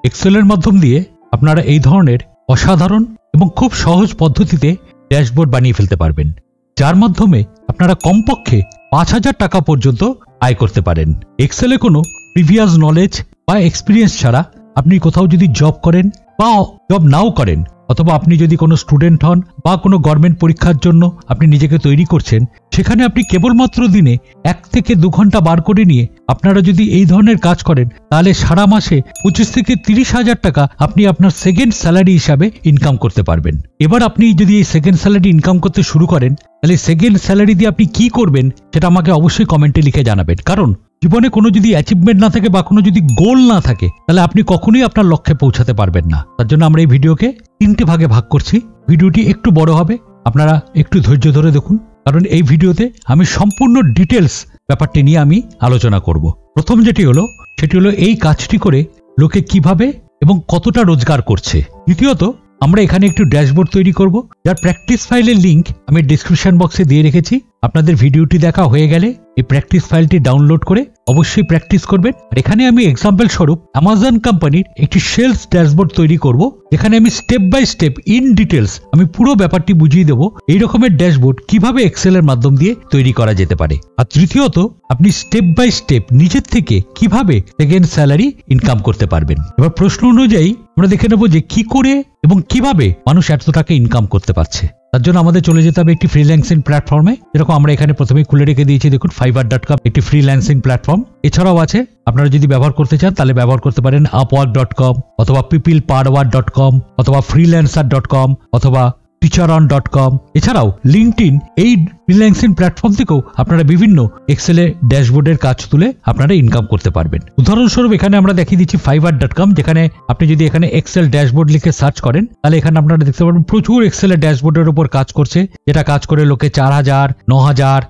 এক্সেলের মাধ্যম দিয়ে আপনারা এই ধরনের অসাধারণ এবং খুব সহজ পদ্ধতিতে ড্যাশবোর্ড বানিয়ে ফেলতে পারবেন, যার মাধ্যমে আপনারা কমপক্ষে ৫,০০০ টাকা পর্যন্ত আয় করতে পারেন। এক্সেলে কোনো প্রিভিয়াস নলেজ বা এক্সপিরিয়েন্স ছাড়া আপনি কোথাও যদি জব করেন বা জব নাও করেন, অথবা আপনি যদি কোনো স্টুডেন্ট হন বা কোনো গভর্নমেন্ট পরীক্ষার জন্য আপনি নিজেকে তৈরি করছেন, সেখানে আপনি কেবলমাত্র দিনে ১ থেকে ২ ঘন্টা বার করে নিয়ে আপনারা যদি এই ধরনের কাজ করেন, তাহলে সারা মাসে ২৫ থেকে ৩০,০০০ টাকা আপনি আপনার সেকেন্ড স্যালারি হিসাবে ইনকাম করতে পারবেন। এবার আপনি যদি এই সেকেন্ড স্যালারি ইনকাম করতে শুরু করেন, তাহলে সেকেন্ড স্যালারি দিয়ে আপনি কি করবেন সেটা আমাকে অবশ্যই কমেন্টে লিখে জানাবেন। কারণ জীবনে কোনো যদি অ্যাচিভমেন্ট না থাকে বা কোনো যদি গোল না থাকে, তাহলে আপনি কখনোই আপনার লক্ষ্যে পৌঁছাতে পারবেন না। তার জন্য আমরা এই ভিডিওকে ৩টে ভাগে ভাগ করছি। ভিডিওটি একটু বড় হবে, আপনারা একটু ধৈর্য ধরে দেখুন, কারণ এই ভিডিওতে আমি সম্পূর্ণ ডিটেলস ব্যাপারটি নিয়ে আমি আলোচনা করব। প্রথম যেটি হলো সেটি হলো এই কাজটি করে লোকে কিভাবে এবং কতটা রোজগার করছে। দ্বিতীয়ত আমরা এখানে একটু ড্যাশবোর্ড তৈরি করব, যার প্র্যাকটিস ফাইলের লিংক আমি ডেসক্রিপশন বক্সে দিয়ে রেখেছি। আপনাদের ভিডিওটি দেখা হয়ে গেলে এই প্র্যাকটিস ফাইলটি ডাউনলোড করে অবশ্যই প্র্যাকটিস করবেন। আর এখানে আমি এক্সাম্পল স্বরূপ অ্যামাজন কোম্পানির একটি সেলস ড্যাশবোর্ড তৈরি করব, যেখানে আমি step by step in details আমি পুরো ব্যাপারটি বুঝিয়ে দেবো এই রকমের ড্যাশবোর্ড কিভাবে এক্সেলের মাধ্যম দিয়ে তৈরি করা যেতে পারে। আর তৃতীয়ত আপনি স্টেপ বাই স্টেপ নিজের থেকে কিভাবে সেকেন্ড স্যালারি ইনকাম করতে পারবেন। এবার প্রশ্ন অনুযায়ী আমরা দেখে নেব যে কি করে এবং কিভাবে মানুষ এত টাকা ইনকাম করতে পারছে। তার জন্য আমাদের চলে যেতে হবে একটি ফ্রিল্যান্সিং প্ল্যাটফর্মে। যেরকম আমরা এখানে প্রথমে খুলে রেখে দিয়েছি, দেখুন fiverr.com একটি ফ্রিল্যান্সিং প্ল্যাটফর্ম। এছাড়াও আছে, আপনারা যদি ব্যবহার করতে চান তাহলে ব্যবহার করতে পারেন upwork.com অথবা peoplepower.com অথবা freelancer.com অথবা teacheron.com। এছাড়াও লিঙ্কডইন এই ফ্রিল্যান্সিং প্ল্যাটফর্ম থেকেও আপনারা বিভিন্ন এক্সেলে ড্যাশবোর্ডের কাজ তুলে আপনারা ইনকাম করতে পারবেন। উদাহরণস্বরূপ এখানে আমরা দেখিয়ে দিচ্ছি fiverr.com, যেখানে আপনি যদি এখানে এক্সেল ড্যাশবোর্ড লিখে সার্চ করেন, তাহলে এখানে আপনারা দেখতে পাবেন প্রচুর এক্সেলের ড্যাশবোর্ডের উপর কাজ করছে, যেটা কাজ করে লোকে ৪,০০০, ৯,৯০০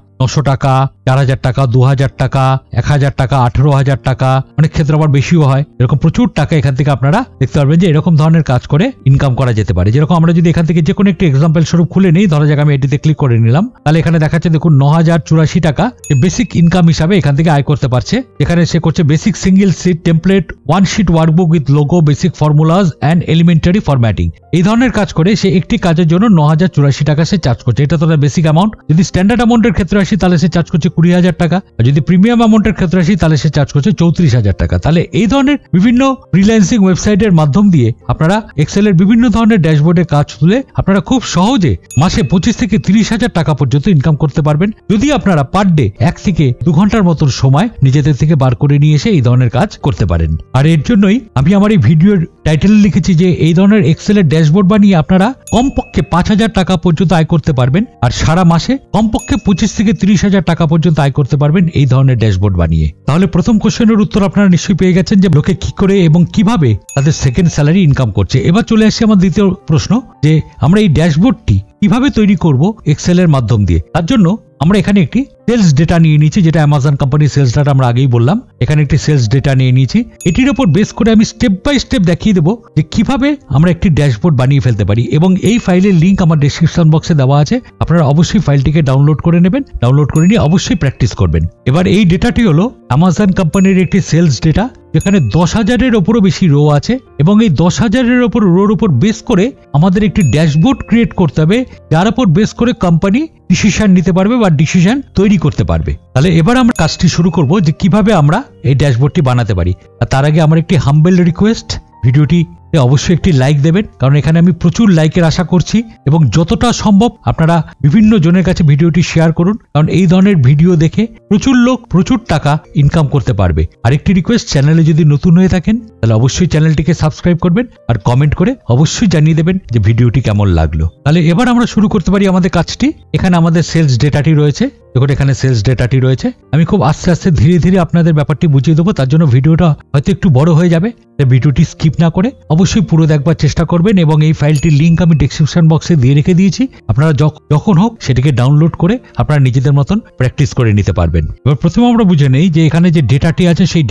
টাকা, ৪,০০০ টাকা, ২,০০০ টাকা, ১,০০০ টাকা, ১৮,০০০ টাকা, অনেক ক্ষেত্রে আবার বেশিও হয়। এরকম প্রচুর টাকা এখান থেকে আপনারা দেখতে পারবেন যে এরকম ধরনের কাজ করে ইনকাম করা যেতে পারে। যেরকম আমরা যদি এখান থেকে যে কোনো একটি এক্সাম্পল স্বরূপ খুলে নিই, ধরা যাক আমি এটিতে ক্লিক করে নিলাম, তাহলে এখানে দেখাচ্ছে দেখুন ৯,০৮৪ টাকা বেসিক ইনকাম হিসাবে এখান থেকে আয় করতে পারছে। এখানে সে করছে basic single sheet template, one sheet workbook with logo, basic formulas and elementary formatting. এই ধরনের কাজ করে সে একটি কাজের জন্য ৯,০৮৪ টাকা সে চার্জ করছে। এটা তো বেসিক অ্যামাউন্ট। যদি স্ট্যান্ডার্ড অ্যামাউন্টের ক্ষেত্রে আসি তাহলে সে চার্জ করছে ২০,০০০ টাকা, আর যদি প্রিমিয়াম অ্যামাউন্টের ক্ষেত্রে আসি তাহলে সে চার্জ করছে ৩৪,০০০ টাকা। তাহলে এই ধরনের বিভিন্ন ফ্রিল্যান্সিং ওয়েবসাইটের মাধ্যম দিয়ে আপনারা এক্সেলের বিভিন্ন ধরনের ড্যাশবোর্ডের কাজ তুলে আপনারা খুব সহজে মাসে ২৫ থেকে ৩০,০০০ টাকা পর্যন্ত ইনকাম করতে পারবেন, যদি আপনারা পার ডে ১ থেকে ২ ঘন্টার মতন সময় নিজেদের থেকে বার করে নিয়ে এসে এই ধরনের কাজ করতে পারেন। আর এর জন্যই আমি আমার এই ভিডিওর টাইটেলে লিখেছি যে এই ধরনের এক্সেলের ড্যাশবোর্ড বানিয়ে আপনারা কমপক্ষে ৫,০০০ টাকা পর্যন্ত আয় করতে পারবেন, আর সারা মাসে কমপক্ষে ২৫ থেকে ৩০,০০০ টাকা পর্যন্ত আয় করতে পারবেন এই ধরনের ড্যাশবোর্ড বানিয়ে। তাহলে প্রথম কোশ্চেনের উত্তর আপনারা নিশ্চয়ই পেয়ে গেছেন যে লোকে কি করে এবং কিভাবে তাদের সেকেন্ড স্যালারি ইনকাম করছে। এবার চলে আসছে আমার দ্বিতীয় প্রশ্ন, যে আমরা এই ড্যাশবোর্ডটি কিভাবে তৈরি করব এক্সেলের মাধ্যম দিয়ে। তার জন্য আমরা এখানে একটি সেলস ডেটা নিয়ে নিয়েছি, যেটা অ্যামাজন কোম্পানির সেলস ডেটা আমরা আগেই বললাম। এখানে একটি সেলস ডেটা নিয়ে নিয়েছি। এটির উপর বেস করে আমি স্টেপ বাই স্টেপ দেখিয়ে দেবো যে কিভাবে আমরা একটি ড্যাশবোর্ড বানিয়ে ফেলতে পারি, এবং এই ফাইলের লিঙ্ক আমার ডেসক্রিপশন বক্সে দেওয়া আছে। আপনারা অবশ্যই ফাইলটিকে ডাউনলোড করে নেবেন, ডাউনলোড করে নিয়ে অবশ্যই প্র্যাকটিস করবেন। এবার এই ডেটাটি হলো অ্যামাজন কোম্পানির একটি সেলস ডেটা, যেখানে ১০,০০০-এর ওপরও বেশি রো আছে, এবং এই ১০,০০০-এর ওপর রোর উপর বেস করে আমাদের একটি ড্যাশবোর্ড ক্রিয়েট করতে হবে, যার উপর বেস করে কোম্পানি ডিসিশন নিতে পারবে বা ডিসিশন তৈরি করতে পারবে। তাহলে এবার আমরা কাজটি শুরু করব যে কিভাবে আমরা এই ড্যাশবোর্ডটি বানাতে পারি। আর তার আগে আমার একটি হাম্বল রিকোয়েস্ট, ভিডিওটি অবশ্যই একটি লাইক দেবেন, কারণ এখানে আমি প্রচুর লাইকের আশা করছি, এবং যতটা সম্ভব আপনারা বিভিন্ন জনের কাছে ভিডিওটি শেয়ার করুন, কারণ এই ধরনের ভিডিও দেখে প্রচুর লোক প্রচুর টাকা ইনকাম করতে পারবে। আরেকটি রিকোয়েস্ট, চ্যানেলে যদি নতুন হয়ে থাকেন তাহলে অবশ্যই চ্যানেলটিকে সাবস্ক্রাইব করবেন, আর কমেন্ট করে অবশ্যই জানিয়ে দেবেন যে ভিডিওটি কেমন লাগলো। তাহলে এবার আমরা শুরু করতে পারি আমাদের কাজটি। এখানে আমাদের সেলস ডেটাটি রয়েছে, দেখুন এখানে সেলস ডেটাটি রয়েছে। আমি খুব আস্তে আস্তে ধীরে ধীরে আপনাদের ব্যাপারটি বুঝিয়ে দেবো, তার জন্য ভিডিওটা হয়তো একটু বড় হয়ে যাবে। ভিডিওটি স্কিপ না করে অবশ্যই পুরো দেখবার চেষ্টা করবেন, এবং এই ফাইলটির লিঙ্ক আমি ডেসক্রিপশন বক্সে দিয়ে রেখে দিয়েছি। আপনারা যখন হোক সেটিকে ডাউনলোড করে আপনারা নিজেদের মতন প্র্যাকটিস করে নিতে পারবেন। এবার প্রথমে আমরা বুঝে নেই যে এখানে যে ডেটাটি আছে সেই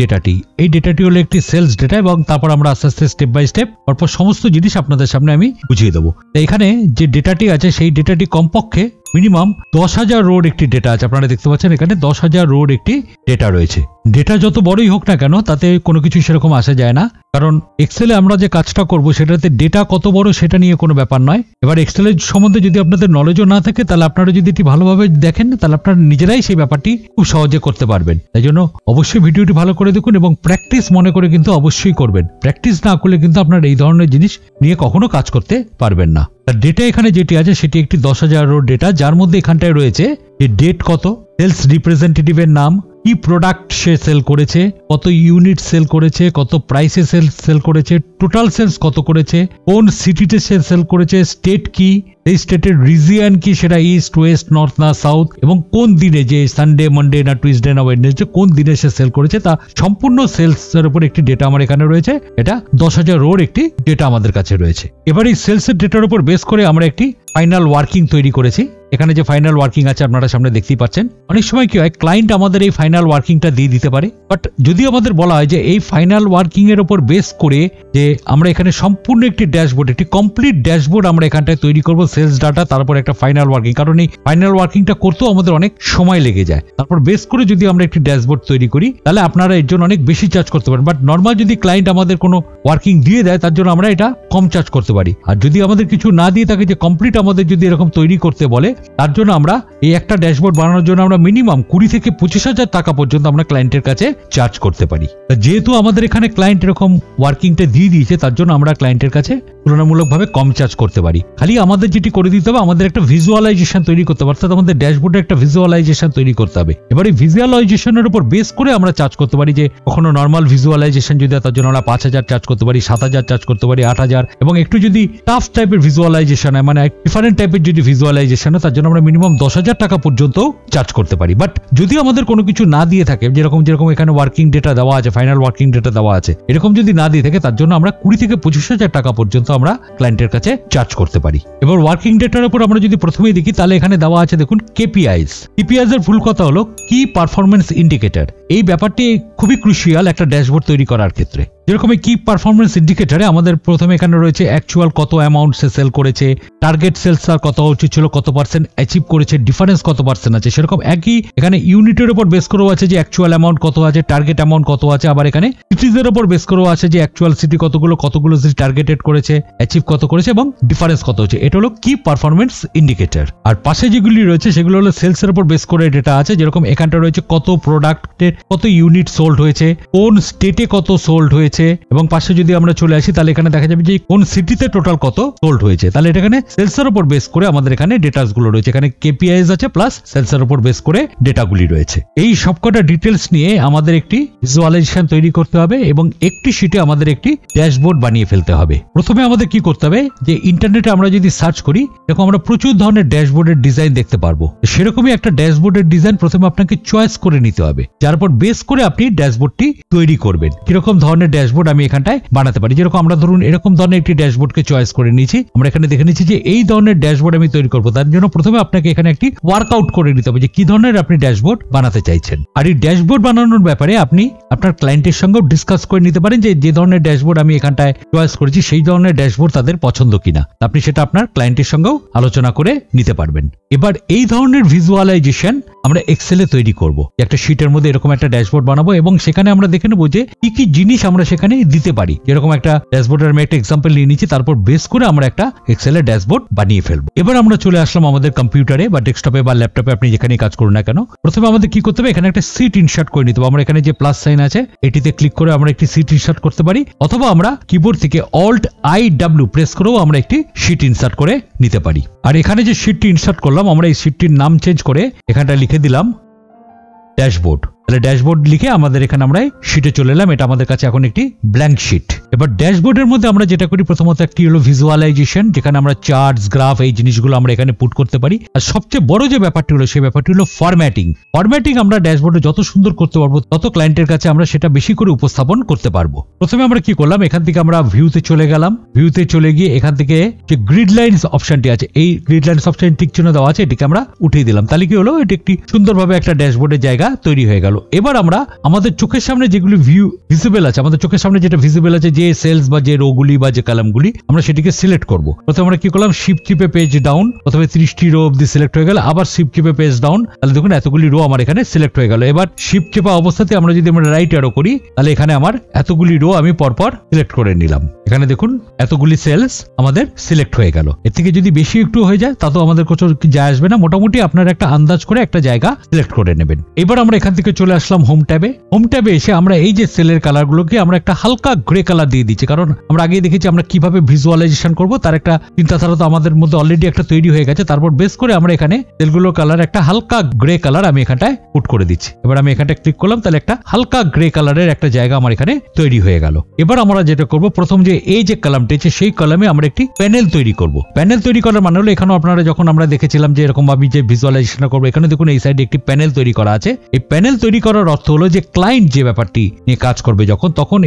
ডেটাটি হলো একটি সেলস ডেটা, এবং তারপর আমরা আস্তে আস্তে স্টেপ বাই স্টেপ পরপর সমস্ত জিনিস আপনাদের সামনে আমি বুঝিয়ে দেবো। এখানে যে ডেটাটি আছে সেই ডেটাটি কমপক্ষে মিনিমাম ১০,০০০ রোর একটি ডেটা আছে। আপনারা দেখতে পাচ্ছেন এখানে ১০,০০০ রোর একটি ডেটা রয়েছে। ডেটা যত বড়ই হোক না কেন তাতে কোনো কিছু সেরকম আসা যায় না, কারণ এক্সেলে আমরা যে কাজটা করব সেটাতে ডেটা কত বড় সেটা নিয়ে কোনো ব্যাপার নয়। এবার এক্সেলের সম্বন্ধে যদি আপনাদের নলেজও না থাকে তাহলে আপনারা যদি এটি ভালোভাবে দেখেন তাহলে আপনারা নিজেরাই সেই ব্যাপারটি খুব সহজে করতে পারবেন। তাই জন্য অবশ্যই ভিডিওটি ভালো করে দেখুন এবং প্র্যাকটিস মনে করে কিন্তু অবশ্যই করবেন। প্র্যাকটিস না করলে কিন্তু আপনারা এই ধরনের জিনিস নিয়ে কখনো কাজ করতে পারবেন না। ডেটা এখানে যেটি আছে সেটি একটি 10,000 রো ডেটা, যার মধ্যে এখানটায় রয়েছে যে ডেট কত, সেলস রিপ্রেজেন্টেটিভের নাম, কি প্রোডাক্ট সে সেল করেছে, কত ইউনিট সেল করেছে, কত প্রাইসে সেল করেছে, টোটাল সেলস কত করেছে, কোন সিটিতে সে সেল করেছে, স্টেট কি, এই স্টেটের রিজিয়ন কি, সেটা ইস্ট ওয়েস্ট নর্থ না সাউথ, এবং কোন দিনে যে সানডে মানডে না টুইসডে না ওয়েডনেসডে কোন দিনে সে সেল করেছে, তা সম্পূর্ণ সেলস এর উপর একটি ডেটা আমার এখানে রয়েছে। এটা 10,000 রোর একটি ডেটা আমাদের কাছে রয়েছে। এবার এই সেলস এর ডেটার উপর বেস করে আমরা একটি ফাইনাল ওয়ার্কিং তৈরি করেছি। এখানে যে ফাইনাল ওয়ার্কিং আছে আপনারা সামনে দেখতেই পাচ্ছেন। অনেক সময় কি হয়, ক্লায়েন্ট আমাদের এই ফাইনাল ওয়ার্কিংটা দিয়ে দিতে পারে, বাট যদি আমাদের বলা হয় যে এই ফাইনাল ওয়ার্কিং এর উপর বেস করে যে আমরা এখানে সম্পূর্ণ একটি ড্যাশবোর্ড, একটি কমপ্লিট ড্যাশবোর্ড আমরা এখানটায় তৈরি করব, সেলস ডাটা, তারপর একটা ফাইনাল ওয়ার্কিং, কারণ এই ফাইনাল ওয়ার্কিংটা করতেও আমাদের অনেক সময় লেগে যায়। তারপর বেস করে যদি আমরা একটি ড্যাশবোর্ড তৈরি করি তাহলে আপনারা এর জন্য অনেক বেশি চার্জ করতে পারেন, বাট নর্মাল যদি ক্লায়েন্ট আমাদের কোনো ওয়ার্কিং দিয়ে দেয় তার জন্য আমরা এটা কম চার্জ করতে পারি। আর যদি আমাদের কিছু না দিয়ে থাকে, যে কমপ্লিট আমাদের যদি এরকম তৈরি করতে বলে, তার জন্য আমরা এই একটা ড্যাশবোর্ড বানানোর জন্য আমরা মিনিমাম 20 থেকে 25,000 টাকা পর্যন্ত আমরা ক্লায়েন্টের কাছে চার্জ করতে পারি। যেহেতু আমাদের এখানে ক্লায়েন্ট এরকম ওয়ার্কিংটা দিয়ে দিয়েছে, তার জন্য আমরা ক্লায়েন্টের কাছে তুলনামূলকভাবে কম চার্জ করতে পারি। খালি আমাদের যেটি করে দিতে হবে, আমাদের একটা ভিজুয়ালাইজেশন তৈরি করতে হবে, অর্থাৎ আমাদের ড্যাশবোর্ডে একটা ভিজুয়ালাইজেশন তৈরি করতে হবে। এবার এই ভিজুয়ালাইজেশনের উপর বেস করে আমরা চার্জ করতে পারি। যে কখনো নর্মাল ভিজুয়ালাইজেশন যদি তার জন্য আমরা 5,000 চার্জ করতে পারি, 7,000 চার্জ করতে পারি, 8,000, এবং একটু যদি টাফ টাইপের ভিজুয়ালাইজেশন হয়, মানে ডিফারেন্ট টাইপের যদি ভিজুয়ালাইজেশন হয়, তার জন্য আমরা মিনিমাম 10,000 টাকা পর্যন্ত চার্জ করতে পারি। বাট যদি আমাদের কোনো কিছু না দিয়ে থাকে, যেরকম এখানে ওয়ার্কিং ডেটা দেওয়া আছে, ফাইনাল ওয়ার্কিং ডেটা দেওয়া আছে, এরকম যদি না দিয়ে থাকে, তার জন্য আমরা 20 থেকে 25,000 টাকা পর্যন্ত আমরা ক্লায়েন্টের কাছে চার্জ করতে পারি। এবার ওয়ার্কিং ডেটার উপর আমরা যদি প্রথমেই দেখি, তাহলে এখানে দেওয়া আছে দেখুন কেপিআইস। কেপিআইস এর ফুল কথা হলো কি পারফরম্যান্স ইন্ডিকেটর। এই ব্যাপারটি খুবই ক্রুশিয়াল একটা ড্যাশবোর্ড তৈরি করার ক্ষেত্রে। যেরকম কি পারফরম্যান্স ইন্ডিকেটরে আমাদের প্রথমে এখানে রয়েছে অ্যাকচুয়াল কত অ্যামাউন্ট সে সেল করেছে, টার্গেট সেলস আর কত উচিত ছিল, কত পার্সেন্ট অ্যাচিভ করেছে, ডিফারেন্স কত পার্সেন্ট আছে। সেরকম একই এখানে ইউনিটের উপর বেস করেও আছে যে অ্যাকচুয়াল অ্যামাউন্ট কত আছে, টার্গেট অ্যামাউন্ট কত আছে। আবার এখানে সিটিজের উপর বেস করেও আছে যে অ্যাকচুয়াল সিটি কতগুলো সিটি টার্গেটেড করেছে, অ্যাচিভ কত করেছে এবং ডিফারেন্স কত হচ্ছে। এটা হলো কি পারফরম্যান্স ইন্ডিকেটর। আর পাশে যেগুলি রয়েছে সেগুলো হলো সেলস এর উপর বেস করে ডেটা আছে। যেরকম এখানটা রয়েছে কত প্রোডাক্টের কত ইউনিট সোল্ড হয়েছে, কোন স্টেটে কত সোল্ড হয়েছে, এবং পাশে যদি আমরা চলে আসি তাহলে এখানে দেখা যাবে যে কোন সিটিতে টোটাল কত সোল্ড হয়েছে। তাহলে এটা এখানে সেলস এর উপর বেস করে আমাদের এখানে ডেটাস গুলো রয়েছে। এখানে কেপিআইস আছে প্লাস সেলস এর উপর বেস করে ডেটাগুলি রয়েছে। এই সবকটা ডিটেলস নিয়ে আমাদের একটি ভিজুয়ালাইজেশন তৈরি করতে হবে এবং একটি শীটে আমাদের একটি ড্যাশবোর্ড বানিয়ে ফেলতে হবে। প্রথমে আমাদের কি করতে হবে, যে ইন্টারনেটে আমরা যদি সার্চ করি এরকম আমরা প্রচুর ধরনের ড্যাশবোর্ডের ডিজাইন দেখতে পারবো। সেরকমই একটা ড্যাশবোর্ডের ডিজাইন প্রথমে আপনাকে চয়েস করে নিতে হবে, যার পর বেস করে আপনি ড্যাশবোর্ডটি তৈরি করবেন। কিরকম ধরনের ড্যাশবোর্ড আমি এখানটায় বানাতে পারি। যেরকম আমরা ধরুন এরকম ধরনের একটি ড্যাশবোর্ডকে চয়েস করে নিয়েছি, আমরা এখানে দেখে নিচ্ছি যে এই ধরনের ড্যাশবোর্ড আমি তৈরি করবো। তার জন্য প্রথমে আপনাকে এখানে একটি ওয়ার্কআউট করে নিতে হবে যে কি ধরনের আপনি ড্যাশবোর্ড বানাতে চাইছেন। আর এই ড্যাশবোর্ড বানানোর ব্যাপারে আপনি আপনার ক্লায়েন্টের সঙ্গেও ডিসকাস করে নিতে পারেন যে ধরনের ড্যাশবোর্ড আমি এখানটায় চয়েস করেছি সেই ধরনের ড্যাশবোর্ড তাদের পছন্দ কিনা। আপনি সেটা আপনার ক্লায়েন্টের সঙ্গেও আলোচনা করে নিতে পারবেন। এবার এই ধরনের ভিজুয়ালাইজেশন আমরা এক্সেলে তৈরি করব। একটা শীটের মধ্যে এরকম একটা ড্যাশবোর্ড বানাবো এবং সেখানে আমরা দেখে নেবো যে কি কি জিনিস আমরা সেখানে দিতে পারি। যেরকম একটা ড্যাশবোর্ডের আমি একটা এক্সাম্পল নিয়ে নিচ্ছি, তারপর বেস করে আমরা একটা এক্সেলের ড্যাশবোর্ড বানিয়ে ফেলবো। এবার আমরা চলে আসলাম আমাদের কম্পিউটারে বা ডেস্কটপে বা ল্যাপটপে, আপনি যেখানে কাজ করুন না কেন। প্রথমে আমাদের কি করতে হবে, এখানে একটা সিট ইনসার্ট করে নিতে হবে। আমরা এখানে যে প্লাস সাইন আছে এটিতে ক্লিক করে আমরা একটি সিট ইনসার্ট করতে পারি, অথবা আমরা কিবোর্ড থেকে Alt+I+W প্রেস করেও আমরা একটি শীট ইনসার্ট করে নিতে পারি। আর এখানে যে শীটটি ইনসার্ট করলাম, আমরা এই শীটটির নাম চেঞ্জ করে এখানটা লিখে দিলাম ড্যাশবোর্ড। তাহলে ড্যাশবোর্ড লিখে আমাদের এখানে আমরা শীটে চলে এলাম। এটা আমাদের কাছে এখন একটি ব্ল্যাঙ্ক শীট। এবার ড্যাশবোর্ডের মধ্যে আমরা যেটা করি, প্রথমত একটি হলো ভিজুয়ালাইজেশন, যেখানে আমরা চার্টস, গ্রাফ এই জিনিসগুলো আমরা এখানে পুট করতে পারি। আর সবচেয়ে বড় যে ব্যাপারটি হলো সেই ব্যাপারটি হলো ফরম্যাটিং। ফরম্যাটিং আমরা ড্যাশবোর্ডে যত সুন্দর করতে পারবো তত ক্লায়েন্টের কাছে আমরা সেটা বেশি করে উপস্থাপন করতে পারবো। প্রথমে আমরা কি করলাম, এখান থেকে আমরা ভিউতে চলে গেলাম। ভিউতে চলে গিয়ে এখান থেকে যে গ্রিড লাইনস অপশনটি আছে, এই গ্রিড লাইনস অপশন টিক চিহ্ন দেওয়া আছে, এটিকে আমরা উঠিয়ে দিলাম। তাহলে কি হলো, এটি একটি সুন্দরভাবে একটা ড্যাশবোর্ডের জায়গা তৈরি হয়ে গেল। গেল। এবার আমরা আমাদের চোখের সামনে যেগুলি ভিজিবল আছে, আমাদের চোখের সামনে যেটা ভিজিবল আছে, যে সেলস বা যে রোগুলি বা যে কলামগুলি, আমরা সেটিকে সিলেক্ট করব। প্রথমে আমরা কি করলাম, শিফট চিপে পেজ ডাউন, প্রথমে 30টি রো অবধি সিলেক্ট হয়ে গেল, আবার শিফট চিপে পেজ ডাউন, তাহলে দেখুন এতগুলি রো আমার এখানে সিলেক্ট হয়ে গেল। এবার শিফট চেপা অবস্থাতে আমরা যদি আমরা রাইট অ্যারো করি, তাহলে এখানে আমার এতগুলি রো আমি পরপর সিলেক্ট করে নিলাম। এখানে দেখুন এতগুলি সেলস আমাদের সিলেক্ট হয়ে গেল। এর থেকে যদি বেশি একটু হয়ে যায় তা তো আমাদের কিছু যায় আসবে না, মোটামুটি আপনার একটা আন্দাজ করে একটা জায়গা সিলেক্ট করে নেবেন। এবার আমরা এখান থেকে চলে আসলাম হোম ট্যাবে। হোম ট্যাবে এসে আমরা এই যে সেলের কালারগুলোকে আমরা একটা হালকা গ্রে কালার দিয়ে দিচ্ছি, কারণ আমরা আগেই দেখেছি আমরা কিভাবে ভিজুয়ালাইজেশন করব, তার একটা চিন্তাধারা তো আমাদের মধ্যে অলরেডি একটা তৈরি হয়ে গেছে। তারপর বেস করে আমরা এখানে সেলগুলোর কালার একটা হালকা গ্রে কালার আমি এখানটায় পুট করে দিচ্ছি। এবার আমি এখানটা ক্লিক করলাম, তাহলে একটা হালকা গ্রে কালারের একটা জায়গা আমার এখানে তৈরি হয়ে গেল। এবার আমরা যেটা করব, প্রথম যে এই যে কলামটি আছে সেই কলামে আমরা একটি প্যানেল তৈরি করব। প্যানেল তৈরি করার মানে হলো, এখানে আপনারা যখন আমরা দেখেছিলাম যে এরকম ভাবে যে ভিজুয়ালাইজেশন করবো, এখানে দেখুন এই সাইডে একটি প্যানেল তৈরি করা আছে। এই প্যানেল তৈরি করার অর্থ হলো যে ক্লায়েন্ট যে ব্যাপারটি নিয়ে কাজ করবে তখন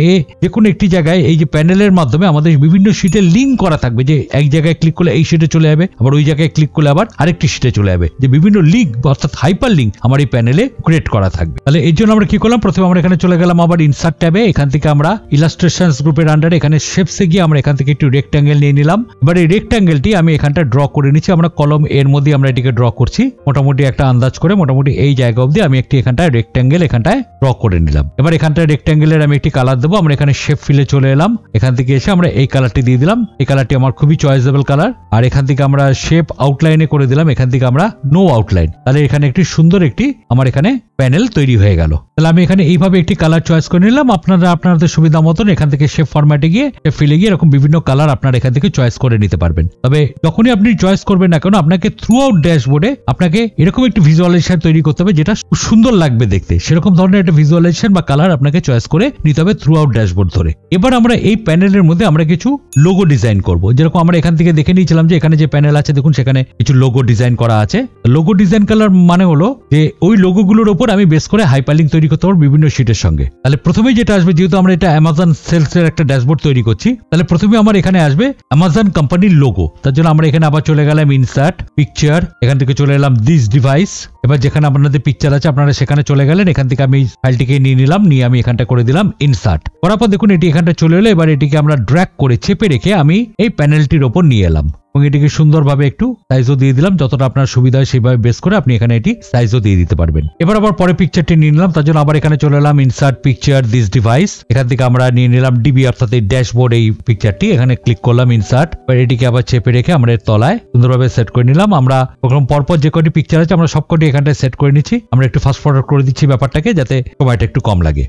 যে কোনো একটি জায়গায় এই যে প্যানেলের মাধ্যমে আমাদের বিভিন্ন শিটে লিঙ্ক করা থাকবে, যে এক জায়গায় ক্লিক করলে এই শিটে চলে যাবে, আবার ওই জায়গায় ক্লিক করলে আবার আরেকটি শিটে চলে যাবে, যে বিভিন্ন লিঙ্ক অর্থাৎ হাইপার লিঙ্ক আমার এই প্যানেলে ক্রিয়েট করা থাকবে। তাহলে এর জন্য আমরা কি করলাম, প্রথমে আমরা এখানে চলে গেলাম আবার ইনসার্ট ট্যাবে। এখান থেকে আমরা ইলাস্ট্রেশনস গ্রুপের আন্ডারে এখানে শেপসে গিয়ে আমরা এখান থেকে একটু রেক্ট্যাঙ্গেল নিয়ে নিলাম। এবার এই রেক্ট্যাঙ্গেলটি আমি এখানটা ড্র করে নিচ্ছি। আমরা কলম এর মধ্যে আমরা এটিকে ড্র করছি মোটামুটি একটা আন্দাজ করে, মোটামুটি এই জায়গা অবধি আমি একটি এখানটায় রেক্ট্যাঙ্গেল এখানটায় ড্র করে নিলাম। এবার এখানটায় রেক্ট্যাঙ্গেলের আমি একটি কালার দেবো। আমরা এখানে শেপ ফিলে চলে এলাম, এখান থেকে এসে আমরা এই কালারটি দিয়ে দিলাম। এই কালারটি আমার খুবই চয়েসেবল কালার। আর এখান থেকে আমরা শেপ আউটলাইনে করে দিলাম, এখান থেকে আমরা নো আউটলাইন। তাহলে এখানে একটি সুন্দর একটি আমার এখানে প্যানেল তৈরি হয়ে গেল। তাহলে আমি এখানে এইভাবে একটি কালার চয়েস করে নিলাম। আপনারা আপনাদের সুবিধা মতন এখান থেকে শেপ ফরম্যাটে গিয়ে শেপ ফিলে গিয়ে এরকম বিভিন্ন কালার আপনারা এখান থেকে চয়েস করে নিতে পারবেন। তবে যখনই আপনি চয়েস করবেন না কেন, আপনাকে থ্রু আউট ড্যাশবোর্ডে আপনাকে এরকম একটি ভিজুয়ালাইজেশন তৈরি করতে হবে যেটা সুন্দর লাগবে দেখতে, সেরকম ধরনের একটা ভিজুয়ালাইজেশন বা কালার আপনাকে চয়েস করে নিতে হবে থ্রু আউট ড্যাশবোর্ড ধরে। এবার আমরা এই প্যানেলের মধ্যে আমরা কিছু লোগো ডিজাইন করব। যেরকম আমরা এখান থেকে দেখে নিয়েছিলাম যে এখানে যে প্যানেল আছে দেখুন সেখানে কিছু লোগো ডিজাইন করা আছে। লোগো ডিজাইন করার মানে হলো যে ওই লোগোগুলোর উপর আমি বেস করে হাইপারলিংক তৈরি করতে পারবো বিভিন্ন শিটের সঙ্গে। তাহলে প্রথমেই যেটা আসবে, যেহেতু আমরা এটা অ্যামাজন সেলস এর একটা ড্যাশবোর্ড তৈরি করছি, তাহলে প্রথমে আমার এখানে আসবে অ্যামাজন কোম্পানির লোগো। তার জন্য আমরা এখানে আবার চলে গেলাম ইনসার্ট পিকচার, এখান থেকে চলে এলাম দিস ডিভাইস। এবার যেখানে আপনাদের পিকচার আছে আপনারা সেখানে চলে গেলেন, এখান থেকে আমি ফাইলটিকে নিয়ে নিলাম, নিয়ে আমি এখানটা করে দিলাম ইনসার্ট। করার পর দেখুন এটি এখানটা চলে এলো। এবার এটিকে আমরা ড্র্যাগ করে চেপে রেখে আমি এই প্যানেলটির ওপর নিয়ে এলাম এবং এটিকে সুন্দরভাবে একটু সাইজও দিয়ে দিলাম, যতটা আপনার সুবিধা হয় সেইভাবে বেস করে আপনি এখানে এটি সাইজও দিয়ে দিতে পারবেন। এবার আবার পরে পিকচারটি নিয়ে নিলাম, তার জন্য আবার এখানে চলে এলাম ইনসার্ট পিকচার দিস ডিভাইস। এখান থেকে আমরা নিয়ে নিলাম ডিবি অর্থাৎ এই ড্যাশবোর্ড এই পিকচারটি, এখানে ক্লিক করলাম ইনসার্ট। এবার এটিকে আবার চেপে রেখে আমরা এর তলায় সুন্দরভাবে সেট করে নিলাম। আমরা প্রথম পরপর যে কটি পিকচার আছে আমরা সবকটি এখানটায় সেট করে নিচ্ছি। আমরা একটু ফাস্ট ফরওয়ার্ড করে দিচ্ছি ব্যাপারটাকে, যাতে সময়টা একটু কম লাগে।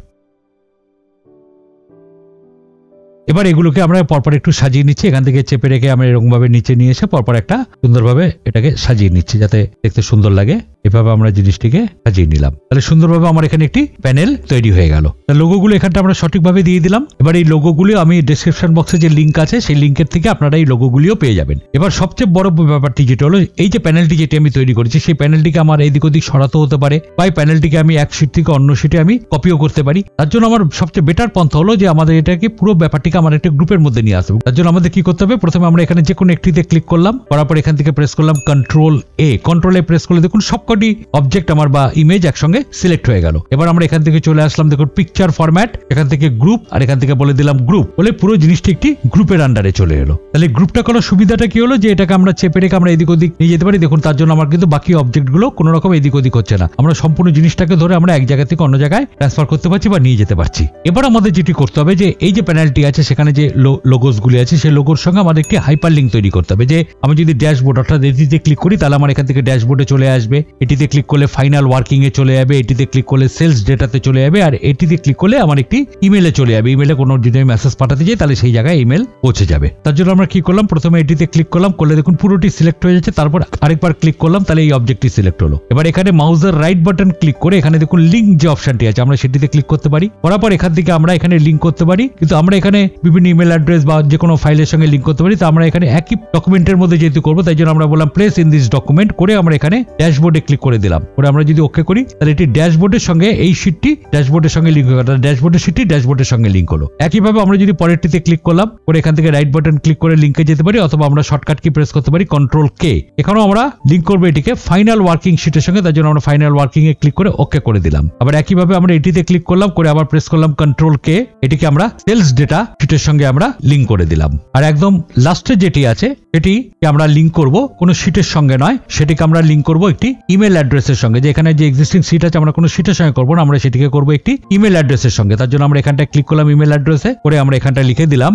এবার এগুলোকে আমরা পরপর একটু সাজিয়ে নিচ্ছি, এখান থেকে চেপে রেখে আমরা এরকম ভাবে নিচে নিয়ে এসে পরপর একটা সুন্দরভাবে এটাকে সাজিয়ে নিচ্ছি যাতে দেখতে সুন্দর লাগে। এভাবে আমরা জিনিসটিকে সাজিয়ে নিলাম, তাহলে সুন্দরভাবে আমার এখানে একটি প্যানেল তৈরি হয়ে গেল। লোগোগুলো এখানটা আমরা সঠিকভাবে দিয়ে দিলাম। এবার এই লোগোগুলো আমি ডেসক্রিপশন বক্সে যে লিঙ্ক আছে সেই লিঙ্কের থেকে আপনারা এই লোগোগুলিও পেয়ে যাবেন। এবার সবচেয়ে বড় ব্যাপারটি যেটা হলো, এই যে প্যানেলটি যেটি আমি তৈরি করেছি সেই প্যানেলটিকে আমার এদিক ওদিক সরাতে হতে পারে, বা এই প্যানেলটিকে আমি এক শিট থেকে অন্য শিটে আমি কপিও করতে পারি। তার জন্য আমার সবচেয়ে বেটার পন্থা হলো যে আমাদের এটাকে পুরো ব্যাপারটিকে আমার একটা গ্রুপের মধ্যে নিয়ে আসবো। তার জন্য আমাদের কি করতে হবে, প্রথমে আমরা এখানে যে কোনো একটিতে ক্লিক করলাম, করার পর এখান থেকে প্রেস করলাম কন্ট্রোল এ প্রেস করলে দেখুন সবকটি অবজেক্ট আমার বা ইমেজ একসঙ্গে সিলেক্ট হয়ে গেল। এবার আমরা এখান থেকে চলে আসলাম দেখুন পিকচার ফরম্যাট, এখান থেকে গ্রুপ, আর এখান থেকে বলে দিলাম গ্রুপ, বলে পুরো জিনিসটি একটি গ্রুপের আন্ডারে চলে এলো। তাহলে গ্রুপটা করার সুবিধাটা কি হলো, যে এটাকে আমরা চেপে রেখে আমরা এদিক ওদিক নিয়ে যেতে পারি। দেখুন তার জন্য আমার কিন্তু বাকি অবজেক্ট গুলো কোনো রকম এদিক ওদিক হচ্ছে না, আমরা সম্পূর্ণ জিনিসটাকে ধরে আমরা এক জায়গা থেকে অন্য জায়গায় ট্রান্সফার করতে পারছি বা নিয়ে যেতে পারছি। এবার আমাদের যেটি করতে হবে, যে এই যে প্যানেলটি আছে সেখানে যে লোগোস গুলি আছে সেই লোগোর সঙ্গে আমাদের একটি হাইপার লিঙ্ক তৈরি করতে হবে। যে আমি যদি ড্যাশবোর্ড অর্থাৎ এটিতে ক্লিক করি তাহলে আমার এখান থেকে ড্যাশবোর্ডে চলে আসবে, এটিতে ক্লিক করলে ফাইনাল ওয়ার্কিং এ চলে যাবে, এটিতে ক্লিক করলে সেলস ডেটাতে চলে যাবে, আর এটিতে ক্লিক করলে আমার একটি ইমেলে চলে যাবে। ইমেলে কোনো যদি আমি মেসেজ পাঠাতে যাই তাহলে সেই জায়গায় ইমেল পৌঁছে যাবে। তার জন্য আমরা কি করলাম, প্রথমে এটিতে ক্লিক করলাম, করলে দেখুন পুরোটি সিলেক্ট হয়ে যাচ্ছে। তারপর আরেকবার ক্লিক করলাম, তাহলে এই অবজেক্টটি সিলেক্ট হলো। এবার এখানে মাউসের রাইট বাটন ক্লিক করে এখানে দেখুন লিঙ্ক যে অপশনটি আছে আমরা সেটিতে ক্লিক করতে পারি। করার পর এখান থেকে আমরা এখানে লিঙ্ক করতে পারি, কিন্তু আমরা এখানে বিভিন্ন ইমেল অ্যাড্রেস বা যে কোনো ফাইলের সঙ্গে লিঙ্ক করতে পারি। তো আমরা এখানে একই ডকুমেন্টের মধ্যে যেহেতু করবো তাই জন্য আমরা বললাম প্লেস ইন দিস ডকুমেন্ট করে আমরা এখানে ড্যাশবোর্ডে ক্লিক করে দিলাম। করে আমরা যদি ওকে করি তাহলে এটি ড্যাশবোর্ডের সঙ্গে এই শিটটি ড্যাশবোর্ডের সঙ্গে লিঙ্ক হয়ে গেল, ড্যাশবোর্ডের শিটটি ড্যাশবোর্ডের সঙ্গে লিঙ্ক হলো। একইভাবে আমরা যদি পরেরটিতে ক্লিক করলাম করে এখান থেকে রাইট বাটন ক্লিক করে লিঙ্কে যেতে পারি, অথবা আমরা শর্টকাট কি প্রেস করতে পারি কন্ট্রোল কে। এখানেও আমরা লিঙ্ক করবো এটিকে ফাইনাল ওয়ার্কিং শিটের সঙ্গে, তার জন্য আমরা ফাইনাল ওয়ার্কিং এ ক্লিক করে ওকে করে দিলাম। আবার একইভাবে আমরা এটিতে ক্লিক করলাম করে আবার প্রেস করলাম কন্ট্রোল কে, এটিকে আমরা সেলস ডেটা শিটের সঙ্গে আমরা লিঙ্ক করে দিলাম। আর একদম লাস্টে যেটি আছে সেটি আমরা লিঙ্ক করব কোনো শিটের সঙ্গে নয়, সেটিকে আমরা লিঙ্ক করব একটি ইমেল অ্যাড্রেসের সঙ্গে। যে এখানে যে এক্সিস্টিং শিট আছে আমরা কোনো শিটের সঙ্গে করবো না, আমরা সেটিকে করবো একটি ইমেল অ্যাড্রেসের সঙ্গে। তার জন্য আমরা এখানটায় ক্লিক করলাম ইমেল অ্যাড্রেসে করে আমরা এখানটায় লিখে দিলাম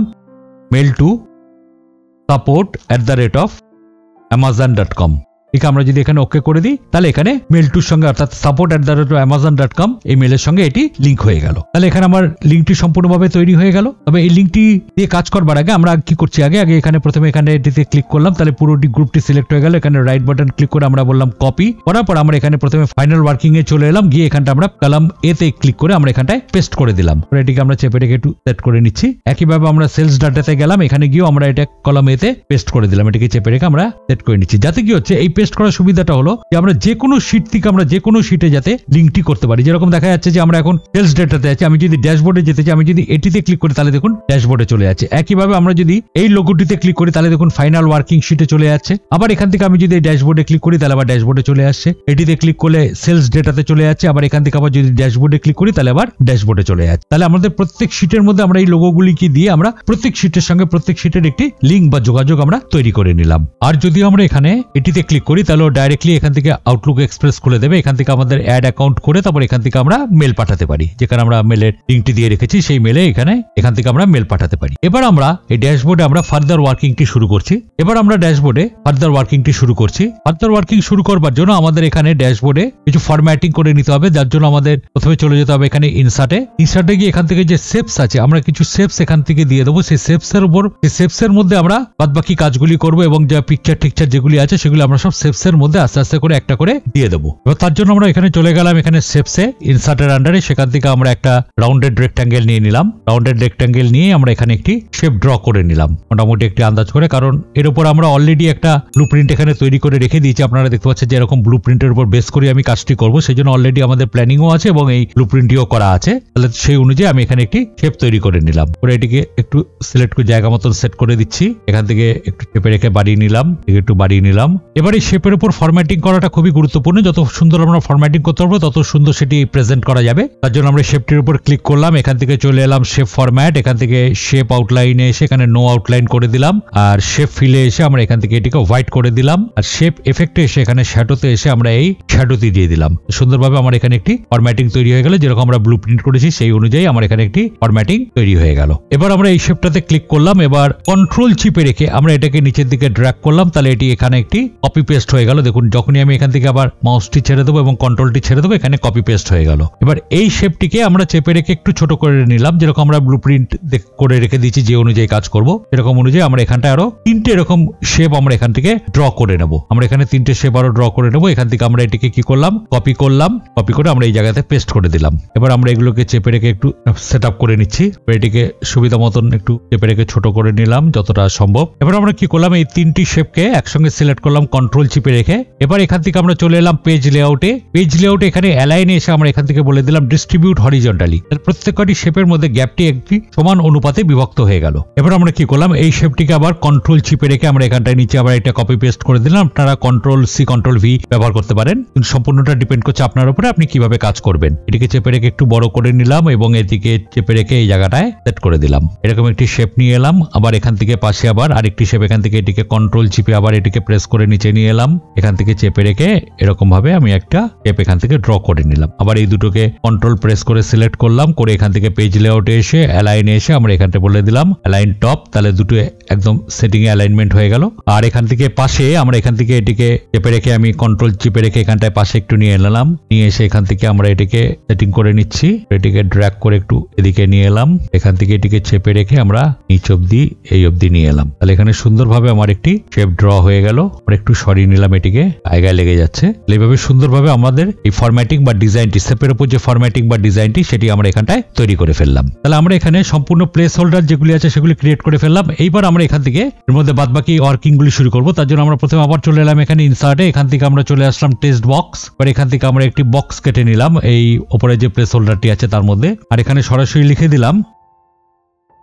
মেল টু support@amazon.com। ঠিক আমরা যদি এখানে ওকে করে দিই তাহলে এখানে মেল টুর সঙ্গে অর্থাৎ support@amazon.com এই মেলের সঙ্গে এটি লিঙ্ক হয়ে গেল। তাহলে এখানে আমার লিঙ্কটি সম্পূর্ণভাবে তৈরি হয়ে গেল। তবে এই লিঙ্কটি দিয়ে কাজ করবার আগে আমরা কি করছি, আগে এখানে প্রথমে এখানে এটিতে ক্লিক করলাম, তাহলে পুরোটি গ্রুপটি সিলেক্ট হয়ে গেল। এখানে রাইট বাটন ক্লিক করে আমরা বললাম কপি, করার পর আমরা এখানে প্রথমে ফাইনাল ওয়ার্কিং এ চলে এলাম, গিয়ে এখানটা আমরা কলাম এ তে ক্লিক করে আমরা এখানটায় পেস্ট করে দিলাম। এটিকে আমরা চেপে রেখে একটু সেট করে নিচ্ছি। একইভাবে আমরা সেলস ডাটাতে গেলাম, এখানে গিয়েও আমরা এটা কলাম এ তে পেস্ট করে দিলাম। এটিকে চেপে রেখে আমরা সেট করে নিচ্ছি, যাতে কি হচ্ছে এই পেস্ট করার সুবিধাটা হলো যে আমরা যে কোনো শিট থেকে আমরা যে কোনো শিটে যাতে লিঙ্কটি করতে পারি। যেরকম দেখা যাচ্ছে যে আমরা এখন সেলস ডেটাতে আছি, আমি যদি ড্যাশবোর্ডে যেতে চাই, আমি যদি এটিতে ক্লিক করি তাহলে দেখুন ড্যাশবোর্ডে চলে যাচ্ছে। একইভাবে আমরা যদি এই লোগোটিতে ক্লিক করি তাহলে দেখুন ফাইনাল ওয়ার্কিং শিটে চলে যাচ্ছে। আবার এখান থেকে আমি যদি এই ড্যাশবোর্ডে ক্লিক করি তাহলে আবার ড্যাশবোর্ডে চলে আসছে। এটিতে ক্লিক করলে সেলস ডেটাতে চলে যাচ্ছে। আবার এখান থেকে আবার যদি ড্যাশবোর্ডে ক্লিক করি তাহলে আবার ড্যাশবোর্ডে চলে যাচ্ছে। তাহলে আমাদের প্রত্যেক শিটের মধ্যে আমরা এই লোগোগুলিকে দিয়ে আমরা প্রত্যেক শিটের সঙ্গে প্রত্যেক শিটের একটি লিঙ্ক বা যোগাযোগ আমরা তৈরি করে নিলাম। আর যদি আমরা এখানে এটিতে ক্লিক করি তাহলে ডাইরেক্টলি এখান থেকে আউটলুক এক্সপ্রেস খুলে দেবে। এখান থেকে আমাদের অ্যাড অ্যাকাউন্ট করে তারপর এখান থেকে আমরা মেল পাঠাতে পারি, যেখানে আমরা মেলের লিঙ্কটি দিয়ে রেখেছি সেই মেলে এখান থেকে আমরা মেল পাঠাতে পারি। এবার আমরা এই ড্যাশবোর্ডে আমরা ফার্দার ওয়ার্কিংটি শুরু করছি। এবার আমরা ড্যাশবোর্ডে ফার্দার ওয়ার্কিংটি শুরু করছি। ফার্দার ওয়ার্কিং শুরু করবার জন্য আমাদের এখানে ড্যাশবোর্ডে কিছু ফরম্যাটিং করে নিতে হবে, যার জন্য আমাদের প্রথমে চলে যেতে হবে এখানে ইনসার্টে গিয়ে এখান থেকে যে শেপস আছে আমরা কিছু শেপস এখান থেকে দিয়ে দেবো। সেই শেপসের উপর শেপসের মধ্যে আমরা বাদবাকি কাজগুলি করবো এবং যা পিকচার টিকচার যেগুলি আছে সেগুলি আমরা সব শেপসের মধ্যে আস্তে আস্তে করে একটা করে দিয়ে দেবো। এবার তার জন্য আমরা এখানে চলে গেলাম, এখানে শেপসে ইনসার্টের আন্ডারে, সেখান থেকে আমরা একটা রাউন্ডেড রেক্ট্যাঙ্গেল নিয়ে নিলাম। রাউন্ডেড রেক্ট্যাঙ্গেল নিয়ে আমরা এখানে একটি শেপ ড্র করে নিলাম মোটামুটি একটি আন্দাজ করে, কারণ এর উপর আমরা অলরেডি একটা ব্লুপ্রিন্ট এখানে তৈরি করে রেখে দিয়েছি। আপনারা দেখতে পাচ্ছেন যে এরকম ব্লুপ্রিন্টের উপর বেস করে আমি কাজটি করবো, সেই জন্য অলরেডি আমাদের প্ল্যানিংও আছে এবং এই ব্লুপ্রিন্টটিও করা আছে। তাহলে সেই অনুযায়ী আমি এখানে একটি শেপ তৈরি করে নিলাম। করে এটিকে একটু সিলেক্ট করে জায়গা মতন সেট করে দিচ্ছি। এখান থেকে একটু চেপে রেখে বাড়িয়ে নিলাম, একটু বাড়িয়ে নিলাম। এবার এই শেপের উপর ফরম্যাটিং করাটা খুবই গুরুত্বপূর্ণ। যত সুন্দর আমরা ফরম্যাটিং করতে পারবো তত সুন্দর সেটি প্রেজেন্ট করা যাবে। তার জন্য আমরা শেপটির উপর ক্লিক করলাম, এখান থেকে চলে এলাম শেপ ফরম্যাট, এখান থেকে শেপ আউটলাইনে এসে এখানে নো আউটলাইন করে দিলাম। আর শেপ ফিলে এসে আমরা এখান থেকে এটিকে হোয়াইট করে দিলাম। আর শেপ এফেক্টে এসে এখানে শ্যাডোতে এসে আমরা এই শ্যাডোটি দিয়ে দিলাম। সুন্দরভাবে আমার এখানে একটি ফরম্যাটিং তৈরি হয়ে গেল, যেরকম আমরা ব্লুপ্রিন্ট করেছি সেই অনুযায়ী আমার এখানে একটি ফরম্যাটিং তৈরি হয়ে গেল। এবার আমরা এই শেপটাতে ক্লিক করলাম, এবার কন্ট্রোল চিপে রেখে আমরা এটাকে নিচের দিকে ড্র্যাগ করলাম, তাহলে এটি এখানে একটি কপি পেস্ট হয়ে গেল। দেখুন যখনই আমি এখান থেকে আবার মাউসটি ছেড়ে দেবো এবং কন্ট্রোলটি ছেড়ে দেবো এখানে কপি পেস্ট হয়ে গেল। এবার এই শেপটিকে আমরা চেপে রেখে একটু ছোট করে নিলাম, যেরকম আমরা ব্লুপ্রিন্ট করে রেখে দিয়েছি যে অনুযায়ী কাজ করব এরকম অনুযায়ী আমরা এখানটা আরো তিনটে এরকম শেপ আমরা এখান থেকে ড্র করে নেব। আমরা এখানে তিনটে শেপ আরো ড্র করে নেব। এখান থেকে আমরা এটিকে কি করলাম, কপি করলাম, কপি করে আমরা এই জায়গাতে পেস্ট করে দিলাম। এবার আমরা এগুলোকে চেপে রেখে একটু সেট আপ করে নিচ্ছি। এটিকে সুবিধা মতন একটু চেপে রেখে ছোট করে নিলাম যতটা সম্ভব। এবার আমরা কি করলাম, এই তিনটি শেপকে একসঙ্গে সিলেক্ট করলাম কন্ট্রোল চিপে রেখে। এবার এখান থেকে আমরা চলে এলাম পেজ লেআউটে। পেজ লেআউটে এখানে অ্যালাইনে এসে আমরা এখান থেকে বলে দিলাম ডিস্ট্রিবিউট হরিজন্টালি। প্রত্যেকটি শেপের মধ্যে গ্যাপটি একটি সমান অনুপাতে বিভক্ত হয়ে গেল। এবার আমরা কি করলাম, এই শেপটিকে আবার কন্ট্রোল চিপে রেখে আমরা এখানটায় নিচে আবার এটা কপি পেস্ট করে দিলাম। আপনারা কন্ট্রোল সি কন্ট্রোল ভি ব্যবহার করতে পারেন, কিন্তু সম্পূর্ণটা ডিপেন্ড করছে আপনার উপরে আপনি কিভাবে কাজ করবেন। এটিকে চেপে রেখে একটু বড় করে নিলাম এবং এদিকে চেপে রেখে এই জায়গাটায় সেট করে দিলাম। এরকম একটি শেপ নিয়ে এলাম। আবার এখান থেকে পাশে আবার আরেকটি শেপ, এখান থেকে এটিকে কন্ট্রোল চিপে আবার এটিকে প্রেস করে নিচে নিয়ে এলাম। এখান থেকে চেপে রেখে এরকম ভাবে আমি একটা শেপ এখান থেকে ড্র করে নিলাম। আবার এই দুটোকে কন্ট্রোল প্রেস করে সিলেক্ট করলাম, করে এখান থেকে পেজ লেআউটে এসে অ্যালাইনে এসে আমরা এখানটা বলে দিলাম অ্যালাইন টপ। তাহলে দুটো একদম সেটিং এ অ্যালাইনমেন্ট হয়ে গেল। আর এখান থেকে পাশে আমরা এখান থেকে এটিকে চেপে রেখে আমি কন্ট্রোল চিপে রেখে এখানটায় পাশে একটু নিয়ে এলাম। নিয়ে এসে এখান থেকে আমরা এটিকে সেটিং করে নিচ্ছি। এটিকে ড্র্যাগ করে একটু এদিকে নিয়ে এলাম। এখান থেকে এটিকে চেপে রেখে আমরা নিচ অব্দি এই অব্দি নিয়ে এলাম। তাহলে এখানে সুন্দরভাবে আমার একটি শেপ ড্র হয়ে গেল। আমরা একটু সরিয়ে সরিয়ে নিলাম, এটিকে জায়গায় লেগে যাচ্ছে। এইভাবে সুন্দরভাবে আমাদের এই ফরম্যাটিং বা ডিজাইনটি, শেপের উপর যে ফরম্যাটিং বা ডিজাইনটি সেটি আমরা এখানটায় তৈরি করে ফেললাম। তাহলে আমরা এখানে সম্পূর্ণ প্লেস হোল্ডার যেগুলি আছে সেগুলি ক্রিয়েট করে ফেললাম। এইবার আমরা এখান থেকে এর মধ্যে বাদবাকি ওয়ার্কিং গুলি শুরু করবো। তার জন্য আমরা প্রথমে আবার চলে এলাম এখানে ইনসার্টে, এখান থেকে আমরা চলে আসলাম টেক্সট বক্স। এবার এখান থেকে আমরা একটি বক্স কেটে নিলাম এই উপরে যে প্লেস হোল্ডারটি আছে তার মধ্যে, আর এখানে সরাসরি লিখে দিলাম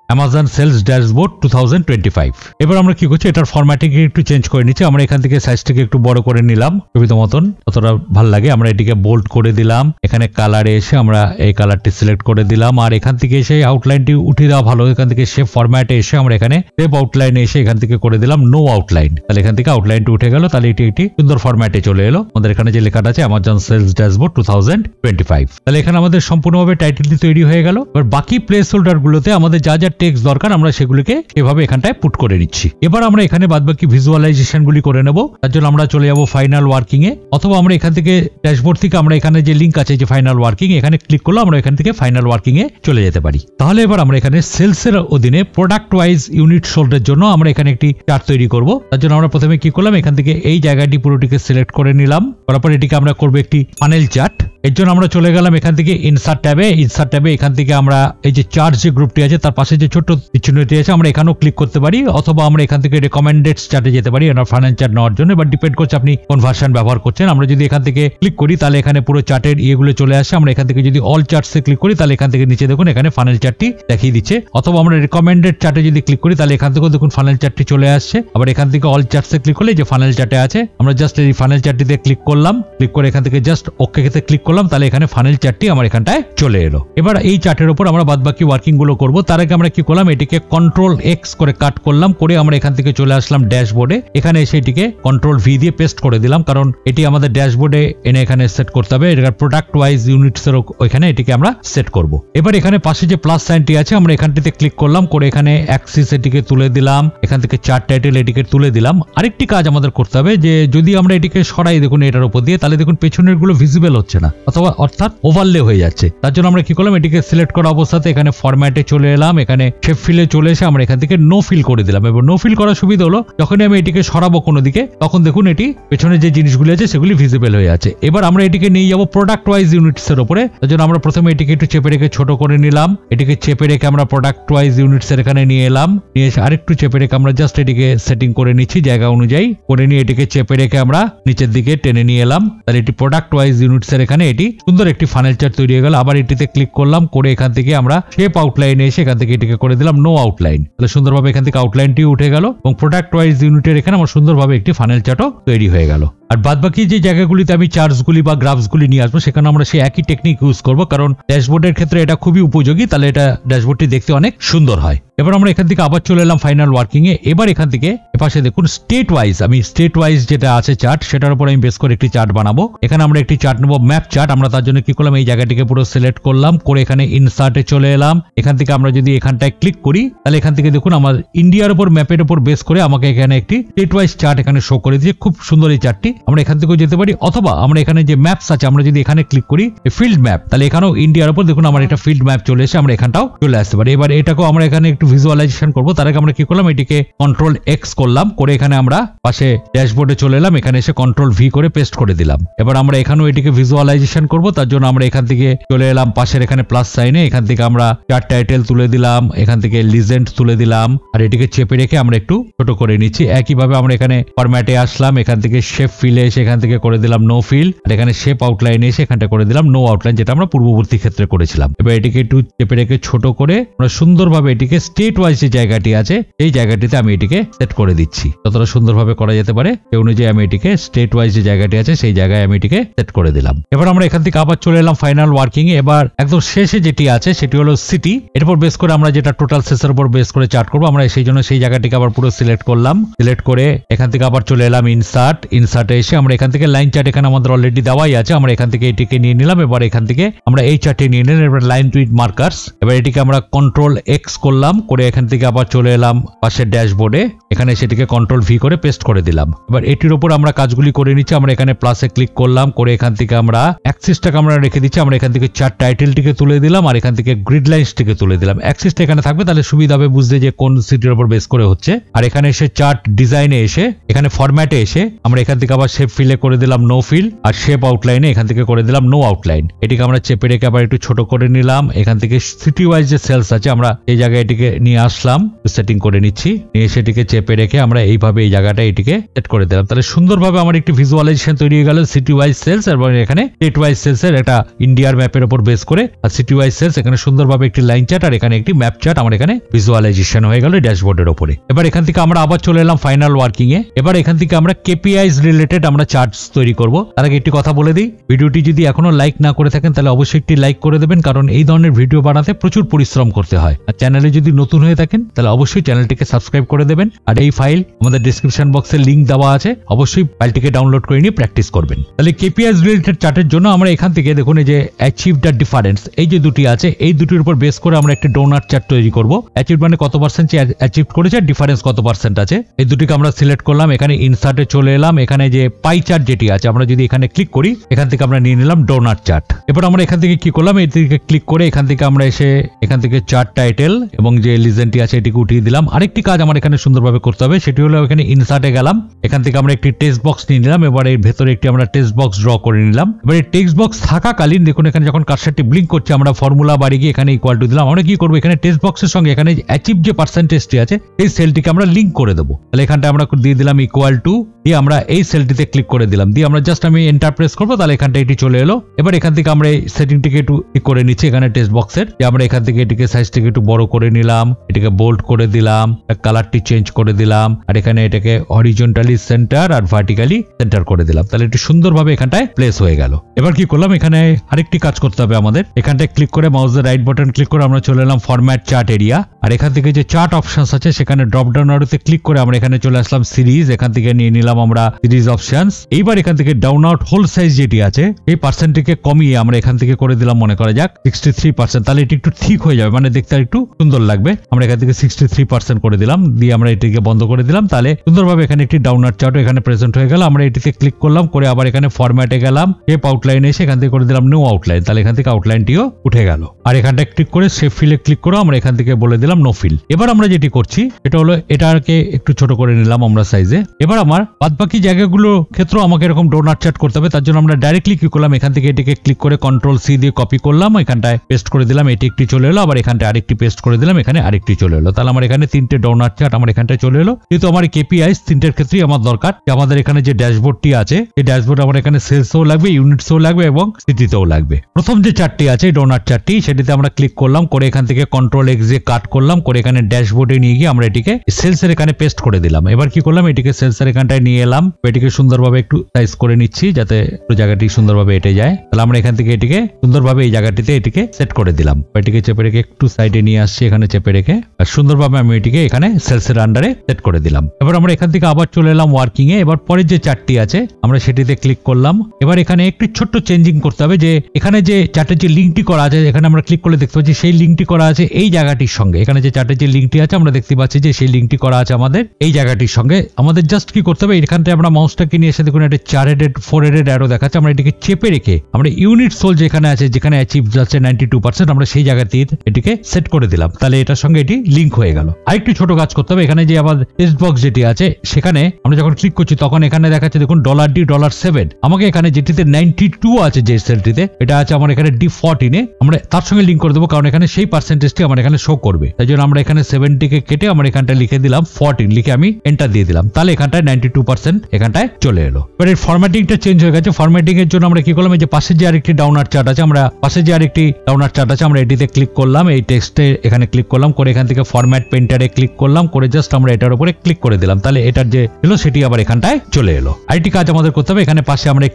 Amazon Sales Dashboard 2025। এবার আমরা কি করছি, এটার ফরম্যাটিং একটু চেঞ্জ করে নিচ্ছি। আমরা এখান থেকে সাইজটাকে একটু বড় করে নিলাম সুবিধা মতন, যতটা ভালো লাগে। আমরা এটিকে বোল্ড করে দিলাম। এখানে কালারে এসে আমরা এই কালারটি সিলেক্ট করে দিলাম, আর এখান থেকে এসে আউটলাইনটি উঠিয়ে দেওয়া ভালো। এখান থেকে শেপ ফরম্যাটে এসে আমরা এখানে শেপ আউটলাইনে এসে এখান থেকে করে দিলাম নো আউটলাইন। তাহলে এখান থেকে আউটলাইনটি উঠে গেল। তাহলে এটি একটি সুন্দর ফরম্যাটে চলে এলো। আমাদের এখানে যে লেখাটা আছে Amazon Sales Dashboard 2025। তাহলে এখানে আমাদের সম্পূর্ণভাবে টাইটেলটি তৈরি হয়ে গেল। এবার বাকি প্লেস হোল্ডার গুলোতে আমাদের যা যা টেক্সট দরকার আমরা সেগুলিকে এভাবে এখানটায় পুট করে নিচ্ছি। এবার আমরা এখানে বাদবাকি ভিজুয়ালাইজেশন গুলি করে নেব। তার জন্য আমরা চলে যাব ফাইনাল ওয়ার্কিং এ, অথবা আমরা এখান থেকে ড্যাশবোর্ড থেকে আমরা এখানে যে লিঙ্ক আছে যে ফাইনাল ওয়ার্কিং, এখানে ক্লিক করলে আমরা এখান থেকে ফাইনাল ওয়ার্কিং এ চলে যেতে পারি। তাহলে এবার আমরা এখানে সেলস এর অধীনে প্রোডাক্ট ওয়াইজ ইউনিট সোল্ডের জন্য আমরা এখানে একটি চার্ট তৈরি করব। তার জন্য আমরা প্রথমে কি করলাম, এখান থেকে এই জায়গাটি পুরোটিকে সিলেক্ট করে নিলাম। তারপর এটিকে আমরা করব একটি ফানেল চার্ট। এর জন্য আমরা চলে গেলাম এখান থেকে ইনসার্ট ট্যাবে। ইনসার্ট ট্যাবে এখান থেকে আমরা এই যে চার্ট যে গ্রুপটি আছে তার পাশে যে ছোট্ট চিহ্নটি আছে আমরা এখানেও ক্লিক করতে পারি, অথবা আমরা এখান থেকে রেকমেন্ডেড চার্টে যেতে পারি এনার ফাইনাল চার্ট নেওয়ার জন্য। এবার ডিপেন্ড করছে আপনি কোন ভার্সন ব্যবহার করছেন। আমরা যদি এখান থেকে ক্লিক করি তাহলে এখানে পুরো চার্টের ইয়েগুলো চলে আসে। আমরা এখান থেকে যদি অল চার্টসে ক্লিক করি তাহলে এখান থেকে নিচে দেখুন এখানে ফাইনাল চার্টটি দেখিয়ে দিচ্ছে, অথবা আমরা রেকমেন্ডেড চার্টে যদি ক্লিক করি তাহলে এখান থেকেও দেখুন ফাইনাল চার্টটি চলে আসছে। আবার এখান থেকে অল চার্টসে ক্লিক করলে যে ফাইনাল চার্টে আছে আমরা জাস্ট এই ফাইনাল চার্টটিতে ক্লিক করলাম, ক্লিক করে এখান থেকে জাস্ট ওকে তে ক্লিক করলাম, তাহলে এখানে ফাইনাল চার্টটি আমার এখানটায় চলে এলো। এবার এই চার্টের উপর আমরা বাদবাকি ওয়ার্কিং গুলো করব। তার আগে আমরা কি করলাম, এটিকে কন্ট্রোল এক্স করে কাট করলাম, করে আমরা এখান থেকে চলে আসলাম ড্যাশবোর্ডে। এখানে এসে এটিকে কন্ট্রোল ভি দিয়ে পেস্ট করে দিলাম, কারণ এটি আমাদের ড্যাশবোর্ডে এনে এখানে সেট করতে হবে। এটা প্রোডাক্ট ওয়াইজ ইউনিটস এর ওইখানে এটিকে আমরা সেট করব। এবার এখানে পাশে যে প্লাস সাইনটি আছে আমরা এখানটিতে ক্লিক করলাম, করে এখানে অ্যাক্সিস এটিকে তুলে দিলাম, এখান থেকে চার্ট টাইটেল এটিকে তুলে দিলাম। আরেকটি কাজ আমাদের করতে হবে, যে যদি আমরা এটিকে সরাই দেখুন এটার উপর দিয়ে, তাহলে দেখুন পেছনের গুলো ভিজিবল হচ্ছে না, অথবা অর্থাৎ ওভারলে হয়ে যাচ্ছে। তার জন্য আমরা কি করলাম, এটিকে সিলেক্ট করা অবস্থাতে এখানে ফরম্যাটে চলে এলাম, এখানে শেপ ফিলে চলে এসে আমরা এখান থেকে নো ফিল করে দিলাম। এবার নো ফিল করার সুবিধা হলো যখনই আমি এটিকে সরাবো কোনো দিকে তখন দেখুন এটি পেছনে যে জিনিসগুলি আছে সেগুলি ভিজিবল হয়ে আছে। এবার আমরা এটিকে নিয়ে যাবো প্রোডাক্ট ওয়াইজ ইউনিটস এর উপরে। তার জন্য আমরা প্রথমে এটিকে একটু চেপে রেখে ছোট করে নিলাম, এটিকে চেপে রেখে আমরা প্রোডাক্ট ওয়াইজ ইউনিটস এর এখানে নিয়ে এলাম, নিয়ে এসে আরেকটু চেপে রেখে আমরা জাস্ট এটিকে সেটিং করে নিচ্ছি জায়গা অনুযায়ী, করে নিয়ে এটিকে চেপে রেখে আমরা নিচের দিকে টেনে নিয়ে এলাম। তাহলে এটি প্রোডাক্ট ওয়াইজ ইউনিটস এর এখানে এটি সুন্দর একটি ফানেল চার্ট তৈরি হয়ে গেল। আবার এটিতে ক্লিক করলাম, করে এখান থেকে আমরা শেপ আউটলাইনে এসে এখান থেকে এটিকে করে দিলাম নো আউটলাইন। তাহলে সুন্দরভাবে এখান থেকে আউটলাইনটি উঠে গেল এবং প্রোডাক্ট ওয়াইজ ইউনিটের এখানে আমার সুন্দরভাবে একটি ফানেল চার্টও তৈরি হয়ে গেল। আর বাদবাকি যে জায়গাগুলিতে আমি চার্টসগুলি বা গ্রাফসগুলি নিয়ে আসবো সেখানে আমরা সেই একই টেকনিক ইউজ করব, কারণ ড্যাশবোর্ডের ক্ষেত্রে এটা খুবই উপযোগী। তাহলে এটা ড্যাশবোর্ডটি দেখতে অনেক সুন্দর হয়। এবার আমরা এখান থেকে আবার চলে এলাম ফাইনাল ওয়ার্কিং এ। এবার এখান থেকে এপাশে দেখুন স্টেট ওয়াইজ, আমি স্টেট ওয়াইজ যেটা আছে চার্ট সেটার উপর আমি বেস করে একটি চার্ট বানাবো। এখানে আমরা একটি চার্ট নেবো ম্যাপ চার্ট। আমরা তার জন্য কি করলাম, এই জায়গাটিকে পুরো সিলেক্ট করলাম, করে এখানে ইনসার্টে চলে এলাম। এখান থেকে আমরা যদি এখানটায় ক্লিক করি তাহলে এখান থেকে দেখুন আমার ইন্ডিয়ার উপর ম্যাপের উপর বেস করে আমাকে এখানে একটি স্টেট ওয়াইজ চার্ট এখানে শো করে দিয়েছে। খুব সুন্দর এই চার্টটি। আমরা এখান থেকেও যেতে পারি, অথবা আমরা এখানে যে ম্যাপস আছে আমরা যদি এখানে ক্লিক করি ফিল্ড ম্যাপ, তাহলে এখানেও ইন্ডিয়ার উপর দেখুন আমার একটা ফিল্ড ম্যাপ চলে এসে আমরা এখানটাও চলে আসতে পারি। এবার এটাকেও আমরা এখানে একটু ভিজুয়ালাইজেশন করবো। তার আগে আমরা কি করলাম, এটিকে কন্ট্রোল এক্স করলাম, করে এখানে আমরা পাশে ড্যাশবোর্ডে চলে এলাম, এখানে এসে কন্ট্রোল ভি করে পেস্ট করে দিলাম। এবার আমরা এখানেও এটিকে ভিজুয়ালাইজেশন করবো। তার জন্য আমরা এখান থেকে চলে এলাম পাশের এখানে প্লাস সাইনে, এখান থেকে আমরা চার্ট টাইটেল তুলে দিলাম, এখান থেকে লিজেন্ড তুলে দিলাম, আর এটিকে চেপে রেখে আমরা একটু ছোট করে নিচ্ছি। একইভাবে আমরা এখানে ফরম্যাটে আসলাম, এখান থেকে শেপ ফিলে এসে এখান থেকে করে দিলাম নো ফিল, আর এখানে শেপ আউটলাইনে এসে এখানটা করে দিলাম নো আউটলাইন, যেটা আমরা পূর্ববর্তী ক্ষেত্রে করেছিলাম। এবার এটিকে একটু চেপে রেখে ছোট করে আমরা সুন্দরভাবে এটিকে স্টেট ওয়াইজ যে জায়গাটি আছে এই জায়গাটিতে আমি এটিকে সেট করে দিচ্ছি। যতটা সুন্দরভাবে করা যেতে পারে সেই অনুযায়ী আমি এটিকে স্টেট ওয়াইজ যে জায়গাটি আছে সেই জায়গায় আমি এটিকে সেট করে দিলাম। এবার আমরা এখান থেকে আবার চলে এলাম ফাইনাল ওয়ার্কিং এ। এবার একদম শেষে যেটি আছে সেটি হলো সিটি। এর উপর বেস করে আমরা যেটা টোটাল শেষের উপর বেস করে চার্ট করবো, আমরা সেই জন্য সেই জায়গাটিকে আবার পুরো সিলেক্ট করলাম, সিলেক্ট করে এখান থেকে আবার চলে এলাম ইনসার্টে চার্টে এসে আমরা এখান থেকে লাইন চার্ট এখানে আমাদের অলরেডি দেওয়াই আছে, আমরা এখান থেকে এটিকে নিয়ে নিলাম। এবার এখান থেকে আমরা এই চার্টে নিয়ে নিলাম। এবার লাইন উইথ মার্কার্স, এবার এটিকে আমরা কন্ট্রোল এক্স করলাম, করে এখান থেকে আবার চলে এলাম পাশের ড্যাশবোর্ডে, এখানে সেটিকে কন্ট্রোল ভি করে পেস্ট করে দিলাম। এবার এটির উপর আমরা কাজগুলি করে নিচ্ছি। আমরা এখানে প্লাসে ক্লিক করলাম, করে এখান থেকে আমরা অ্যাক্সিসটাকে আমরা রেখে দিচ্ছি। আমরা এখান থেকে চার্ট টাইটেলটিকে তুলে দিলাম আর এখান থেকে গ্রিড লাইনসটিকে তুলে দিলাম। অ্যাক্সিসটা এখানে থাকবে, তাহলে সুবিধা হবে বুঝতে যে কোন সিটির উপর বেস করে হচ্ছে। আর এখানে এসে চার্ট ডিজাইনে এসে এখানে ফরম্যাটে এসে আমরা এখান থেকে আবার শেপ ফিলে করে দিলাম নো ফিল, আর শেপ আউটলাইনে এখান থেকে করে দিলাম নো আউটলাইন। এটিকে আমরা চেপে রেখে আবার একটু ছোট করে নিলাম। এখান থেকে সিটি ওয়াইজ যে সেলস আছে আমরা এই জায়গায় এটিকে নিয়ে আসলাম, সেটিং করে নিচ্ছি, নিয়ে সেটিকে চেপে রেখে আমরা এইভাবে এই জায়গাটা এটিকে সেট করে দিলাম। তাহলে সুন্দরভাবে আমার একটি ভিজুয়ালাইজেশন তৈরি হয়ে গেল সিটি ওয়াইজ সেলস এবং এখানে স্টেট ওয়াইজ সেলস এর একটা ইন্ডিয়ার ম্যাপের উপর বেস করে, আর সিটি ওয়াইজ সেলস এখানে সুন্দরভাবে একটি লাইন চার্ট আর এখানে একটি ম্যাপ চার্ট আমার এখানে ভিজুয়ালাইজেশন হয়ে গেল ড্যাশবোর্ডের উপরে। এবার এখান থেকে আমরা আবার চলে এলাম ফাইনাল ওয়ার্কিং এ। এবার এখান থেকে আমরা কেপিআইস রিলেটেড আমরা চার্টস তৈরি করব। তার আগে একটি কথা বলে দিই, ভিডিওটি যদি এখনো লাইক না করে থাকেন তাহলে অবশ্যই একটি লাইক করে দেবেন, কারণ এই ধরনের ভিডিও বানাতে প্রচুর পরিশ্রম করতে হয়। আর চ্যানেলে যদি নতুন হয়ে থাকেন তাহলে অবশ্যই চ্যানেলটিকে সাবস্ক্রাইব করে দেবেন। আর এই ফাইল আমাদের ডেসক্রিপশন বক্সে লিংক দেওয়া আছে, অবশ্যই ফাইলটিকে ডাউনলোড করে নিয়ে প্র্যাকটিস করবেন। তাহলে কেপিআইস রিলেটেড চার্টের জন্য আমরা এখান থেকে দেখুন এই যে অ্যাচিভ দ্য ডিফারেন্স, এই যে দুটি আছে এই দুটির উপর বেস করে আমরা একটা ডোনাট চার্ট তৈরি করব। অ্যাচিভ মানে কত পার্সেন্ট অ্যাচিভ করেছে, ডিফারেন্স কত পার্সেন্ট আছে, এই দুটিকে আমরা সিলেক্ট করলাম। এখানে ইনসার্টে চলে এলাম, এখানে যে পাই চার্ট যেটি আছে আমরা যদি এখানে ক্লিক করি এখান থেকে আমরা নিয়ে নিলাম ডোনাট চার্ট। এবার আমরা এখান থেকে কি করলাম, এটিকে ক্লিক করে এখান থেকে আমরা এসে এখান থেকে চার্ট টাইটেল এবং যে লিজেন্ডটি আছে এটিকে উঠিয়ে দিলাম। আরেকটি কাজ আমার এখানে সুন্দরভাবে করতে হবে, সেটি হলো এখানে ইনসার্টে গেলাম, এখান থেকে আমরা একটি টেক্সট বক্স নিয়ে নিলাম। এবার এর ভেতরে একটি আমরা টেক্সট বক্স ড্র করে নিলাম। এবার এই টেক্সট বক্স থাকাকালীন দেখুন এখানে যখন কার্সারটি ব্লিঙ্ক করছে আমরা ফর্মুলা বাড়ি গিয়ে এখানে ইকুয়াল টু দিলাম। আমরা কি করবো, এখানে টেক্সট বক্সের সঙ্গে এখানে অ্যাচিভ যে পার্সেন্টেজটি আছে এই সেলটিকে আমরা লিঙ্ক করে দেবো। তাহলে এখানটা আমরা দিয়ে দিলাম ইকুয়াল টু, দিয়ে আমরা এই সেলটিতে ক্লিক করে দিলাম, দিয়ে আমরা জাস্ট আমি এন্টার প্রেস করবো, তাহলে এখানটা এটি চলে এলো। এবার এখান থেকে আমরা এই সেটিংটিকে একটু ঠিক করে নিচ্ছি এখানে টেক্সট বক্সের, যে আমরা এখান থেকে এটিকে সাইজটিকে একটু বড় করে নিলাম, এটাকে বোল্ড করে দিলাম, কালারটি চেঞ্জ করে দিলাম, আর এখানে এটাকে হরিজন্টালি সেন্টার আর ভার্টিক্যালি সেন্টার করে দিলাম। তাহলে একটু সুন্দরভাবে এখানটায় প্লেস হয়ে গেল। এবার কি করলাম, এখানে আরেকটি কাজ করতে হবে আমাদের, এখানটায় ক্লিক করে মাউসের রাইট বাটন ক্লিক করে আমরা চলে এলাম ফরম্যাট চার্ট এরিয়া, আর এখান থেকে যে চার্ট অপশনস আছে সেখানে ড্রপ ডাউন আরোতে ক্লিক করে আমরা এখানে চলে আসলাম সিরিজ, এখান থেকে নিয়ে নিলাম আমরা সিরিজ অপশনস। এইবার এখান থেকে ডাউন আউট হোল সাইজ যেটি আছে এই পার্সেন্টটিকে কমিয়ে আমরা এখান থেকে করে দিলাম মনে করা যাক 63%, তাহলে এটি একটু ঠিক হয়ে যাবে, মানে দেখতে একটু সুন্দর লাগবে। আমরা এখান থেকে 63% করে দিলাম, দিয়ে আমরা এটিকে বন্ধ করে দিলাম। তাহলে সুন্দরভাবে এখানে একটি ডাউনলোড চার্ট এখানে প্রেজেন্ট হয়ে গেল। আমরা এটিতে ক্লিক করলাম, করে আবার এখানে ফরম্যাটে গেলাম, শেপ আউটলাইনে এসে এখান থেকে করে দিলাম নো আউটলাইন, তাহলে এখান থেকে আউটলাইনটিও উঠে গেল। আর এখানটা ক্লিক করে শেপ ফিলে ক্লিক করে আমরা এখান থেকে বলে দিলাম নো ফিল। এবার আমরা যেটি করছি এটা হলো এটাকে একটু ছোট করে নিলাম আমরা সাইজে। এবার আমার বাদবাকি জায়গাগুলো ক্ষেত্রে আমাকে এরকম ডোনাট চার্ট করতে হবে, তার জন্য আমরা ডাইরেক্টলি কি করলাম, এখান থেকে এটিকে ক্লিক করে কন্ট্রোল সি দিয়ে কপি করলাম, এখানটায় পেস্ট করে দিলাম, এটি একটি চলে এলো, আবার এখানটায় আরেকটি পেস্ট করে দিলাম, এখানে আরেকটি চলে এলো। তাহলে আমার এখানে তিনটে ডোনাট চার্ট আমার এখানটায় চলে এলো। যেহেতু আমার কেপিআইস তিনটের ক্ষেত্রেই আমার দরকার, যে আমাদের এখানে যে ড্যাশবোর্ডটি আছে এই ড্যাশবোর্ড আমার এখানে সেলসও লাগবে, ইউনিটসও লাগবে এবং সিটিতেও লাগবে। প্রথম যে চার্টটি আছে ডোনাট চার্টটি, সেটিতে আমরা ক্লিক করলাম, করে এখান থেকে কন্ট্রোল এক্স দিয়ে কাট করলাম, করে এখানে ড্যাশবোর্ডে নিয়ে গিয়ে আমরা এটিকে সেলসের এখানে পেস্ট করে দিলাম। এবার কি করলাম, এটিকে সেলসের এখানটায় নিয়ে এলাম, এটিকে সুন্দরভাবে একটু সাইজ করে নিচ্ছি যাতে জায়গাটি সুন্দরভাবে এটে যায়। তাহলে আমরা এখান থেকে এটিকে সুন্দরভাবে এই জায়গাটিতে এটিকে সেট করে দিলাম। এটিকে চেপে রেখে একটু সাইডে নিয়ে আসছি, এখানে চেপে রেখে আর সুন্দরভাবে আমি এটিকে এখানে সেলসের আন্ডারে সেট করে দিলাম। এবার আমরা এখান থেকে আবার চলে এলাম ওয়ার্কিং এ। এবার পরের যে চার্টটি আছে আমরা সেটিতে ক্লিক করলাম। এবার এখানে একটু ছোট্ট চেঞ্জিং করতে হবে, যে এখানে যে চার্টের যে লিঙ্কটি করা আছে এখানে আমরা ক্লিক করলে দেখতে পাচ্ছি সেই লিঙ্কটি করা আছে এই জায়গাটির সঙ্গে। এখানে যে চার্টের যে লিঙ্কটি আছে আমরা দেখতে পাচ্ছি যে সেই লিঙ্কটি করা আছে আমাদের এই জায়গাটির সঙ্গে। আমাদের জাস্ট কি করতে হবে, এখানটায় আমরা মাউসটাকে নিয়ে এসে দেখুন একটা 4 হেডেড 4 হেডেড অ্যারো দেখাচ্ছে, আমরা এটিকে চেপে রেখে আমরা ইউনিট সোল যেখানে আছে, যেখানে অ্যাচিভ যাচ্ছে 92%, আমরা সেই জায়গাতে এটিকে সেট করে দিলাম। তাহলে এটার সঙ্গে এটি লিঙ্ক হয়ে গেল। আরেকটু ছোট কাজ করতে হবে, এখানে যে আবার টেক্সট বক্স যেটি আছে সেখানে আমরা যখন ক্লিক করছি তখন এখানে দেখাচ্ছে দেখুন $D$7, আমাকে এখানে যেটিতে 92 আছে যে সেলটিতে এটা আছে আমার এখানে D14 এ আমরা তার সঙ্গে লিঙ্ক করে দেবো, কারণ এখানে সেই পার্সেন্টেজটি আমার এখানে শো করবে। তাই জন্য আমরা এখানে 70কে কেটে আমার এখানটা লিখে দিলাম 14, লিখে আমি এন্টার দিয়ে দিলাম। তাহলে এখানটায় 92% এখানটায় চলে এলো। এবার এর ফরম্যাটিংটা চেঞ্জ হয়ে গেছে। ফরম্যাটিং এর জন্য আমরা কি করলাম, এই যে পাশে যে আরেকটি ডাউনলোড চার্ট আছে আমরা এটিতে ক্লিক করলাম, এই টেক্সটে এখানে ক্লিক করলাম, করে এখান থেকে ফরম্যাট পেন্টারে ক্লিক করলাম, করে জাস্ট আমরা এটার উপরে ক্লিক করে দিলাম। তাহলে এটার যে ছিল সেটি আবার এখানটায় চলে এলো। আরেকটি কাজ আমাদের করতে হবে, এখানে পাশে আমরা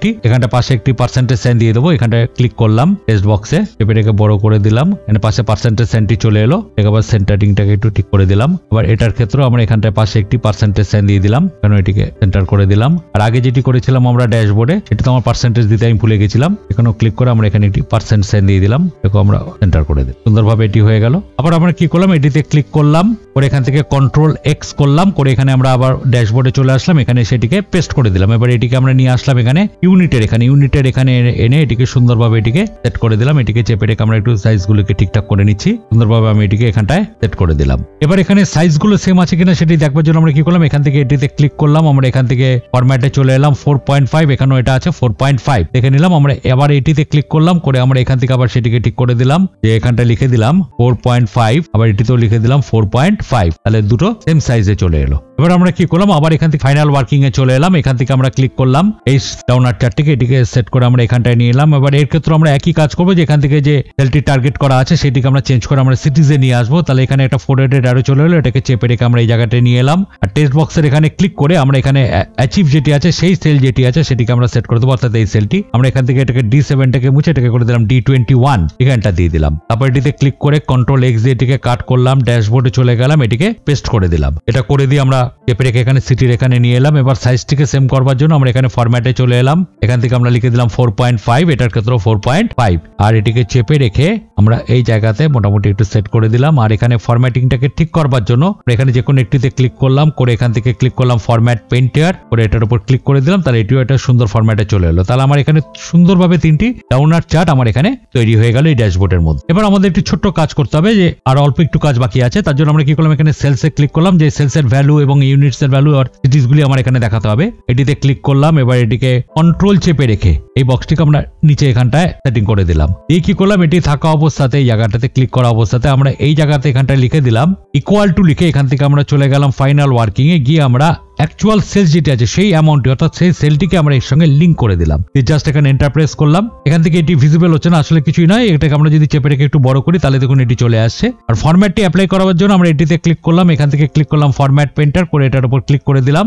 পাশে একটি পার্সেন্টেজ সাইন দিয়ে দেবো। এখানটায় ক্লিক করলাম টেক্সট বক্সে, এটাকে বড় করে দিলাম, এখানে পাশে পার্সেন্টেজ সাইনটি চলে এলো। এবার সেন্টারিংটাকে একটু ঠিক করে দিলাম। আবার এটার ক্ষেত্রে আমরা এখানটায় পাশে একটি পার্সেন্টেজ সাইন দিয়ে দিলাম, কারণ এটিকে সেন্টার করে দিলাম। আর আগে যেটি করেছিলাম আমরা ড্যাশবোর্ডে, সেটা তো আমার পার্সেন্টেজ দিতে আমি ভুলে গেছিলাম। এখানেও ক্লিক করে আমরা এখানে একটি পার্সেন্ট সাইন দিয়ে দিলাম, এটাকে আমরা সেন্টার করে দিই। সুন্দরভাবে এটি হয়ে গেল। আবার আমরা কি করলাম, এটিতে ক্লিক করলাম করে এখান থেকে কন্ট্রোল এক্স করলাম করে এখানে আমরা আবার ড্যাশবোর্ডে চলে আসলাম, এখানে সেটিকে পেস্ট করে দিলাম। এবার এটিকে আমরা নিয়ে আসলাম এখানে ইউনিটের এখানে এনে এটিকে সুন্দরভাবে এটিকে সেট করে দিলাম। এটিকে চেপে রেখে আমরা একটু সাইজগুলোকে ঠিকঠাক করে নিচ্ছি। সুন্দরভাবে আমি এটিকে এখানটায় সেট করে দিলাম। এবার এখানে সাইজগুলো সেম আছে কিনা সেটি দেখবার জন্য আমরা কি করলাম, এখান থেকে এটিতে ক্লিক করলাম, আমরা এখান থেকে ফরম্যাটে চলে এলাম 4.5, এখানেও এটা আছে 4.5 দেখে নিলাম। আমরা এবার এটিতে ক্লিক করলাম করে আমরা এখান থেকে আবার সেটিকে ঠিক করে দিলাম, যে এখানটা লিখে দিলাম 4.5, আবার এটিতেও লিখে দিলাম 4.5, তাহলে দুটো সেম সাইজে চলে এলো। এবার আমরা কি করলাম, আবার এখান থেকে ফাইনাল ওয়ার্কিং এ চলে এলাম, এখান থেকে আমরা ক্লিক করলাম এই ডাউনার চার্টটিকে, এটিকে সেট করে আমরা এখানটায় নিয়ে এলাম। এবার এর ক্ষেত্রে আমরা একই কাজ করবো, যে এখান থেকে যে সেলটি টার্গেট করা আছে সেটিকে আমরা চেঞ্জ করে আমরা সিটিজে নিয়ে আসবো। তাহলে এখানে একটা 4 হেডেড অ্যারো চলে এলো, এটাকে চেপে রেখে আমরা এই জায়গাটায় নিয়ে এলাম। আর টেক্সট বক্সের এখানে ক্লিক করে আমরা এখানে অ্যাচিভ যেটি আছে সেই সেল যেটি আছে সেটিকে আমরা সেট করে দেবো, অর্থাৎ এই সেলটি আমরা এখান থেকে এটাকে D7টাকে মুছে এটাকে করে দিলাম D21, এখানটা দিয়ে দিলাম। তারপর এটিতে ক্লিক করে কন্ট্রোল এক্স দিয়ে এটিকে কাট করলাম, ড্যাশবোর্ডে চলে গেলাম, এটিকে পেস্ট করে দিলাম। এটা করে দিয়ে আমরা চেপে রেখে এখানে সিটির এখানে নিয়ে এলাম। এবার সাইজটিকে সেম করবার জন্য আমরা এখানে ফরম্যাটে চলে এলাম, এখান থেকে আমরা লিখে দিলাম 4.5, এটার ক্ষেত্রেও 4.5, আর এটিকে চেপে রেখে আমরা এই জায়গাতে মোটামুটি একটু সেট করে দিলাম। আর এখানে ফরম্যাটিংটাকে ঠিক করবার জন্য এখানে যে কোনো একটিতে ক্লিক করলাম করে এখান থেকে ক্লিক করলাম ফরম্যাট পেইন্টার করে এটার উপর ক্লিক করে দিলাম, তাহলে এটিও একটা সুন্দর ফরম্যাটে চলে এলো। তাহলে আমার এখানে সুন্দরভাবে 3টি ডাউনার চার্ট আমার এখানে তৈরি হয়ে গেল এই ড্যাশবোর্ডের মধ্যে। এবার আমাদের একটি ছোট্ট কাজ করতে হবে, যে আর অল্প একটু কাজ বাকি আছে। তার জন্য আমরা কি করলাম, এখানে সেলসে ক্লিক করলাম, যে সেলসের ভ্যালু এবং ইউনিটস এর ভ্যালু আর সিটিজগুলি আমার এখানে দেখাতে হবে। এটিতে ক্লিক করলাম, এবার এটিকে কন্ট্রোল চেপে রেখে এই বক্সটিকে আমরা নিচে এখানটায় সেটিং করে দিলাম। এই কি করলাম, এটি থাকা অবস্থাতে এই জায়গাটাতে ক্লিক করা অবস্থাতে আমরা এই জায়গাতে এখানটায় লিখে দিলাম ইকুয়াল টু, লিখে এখান থেকে আমরা চলে গেলাম ফাইনাল ওয়ার্কিং এ গিয়ে আমরা অ্যাকচুয়াল সেলস যেটি আছে সেই অ্যামাউন্টটি অর্থাৎ সেই সেলটিকে আমরা এর সঙ্গে লিঙ্ক করে দিলাম। জাস্ট এখানে এন্টার প্রেস করলাম, এখান থেকে এটি ভিজিবল হচ্ছে না, আসলে কিছুই নয়। এটাকে আমরা যদি চেপে রেখে একটু বড় করি তাহলে দেখুন এটি চলে আসছে। আর ফরম্যাটটি অ্যাপ্লাই করার জন্য আমরা এটিতে ক্লিক করলাম, এখান থেকে ক্লিক করলাম ফরম্যাট পেইন্টার করে এটার উপর ক্লিক করে দিলাম,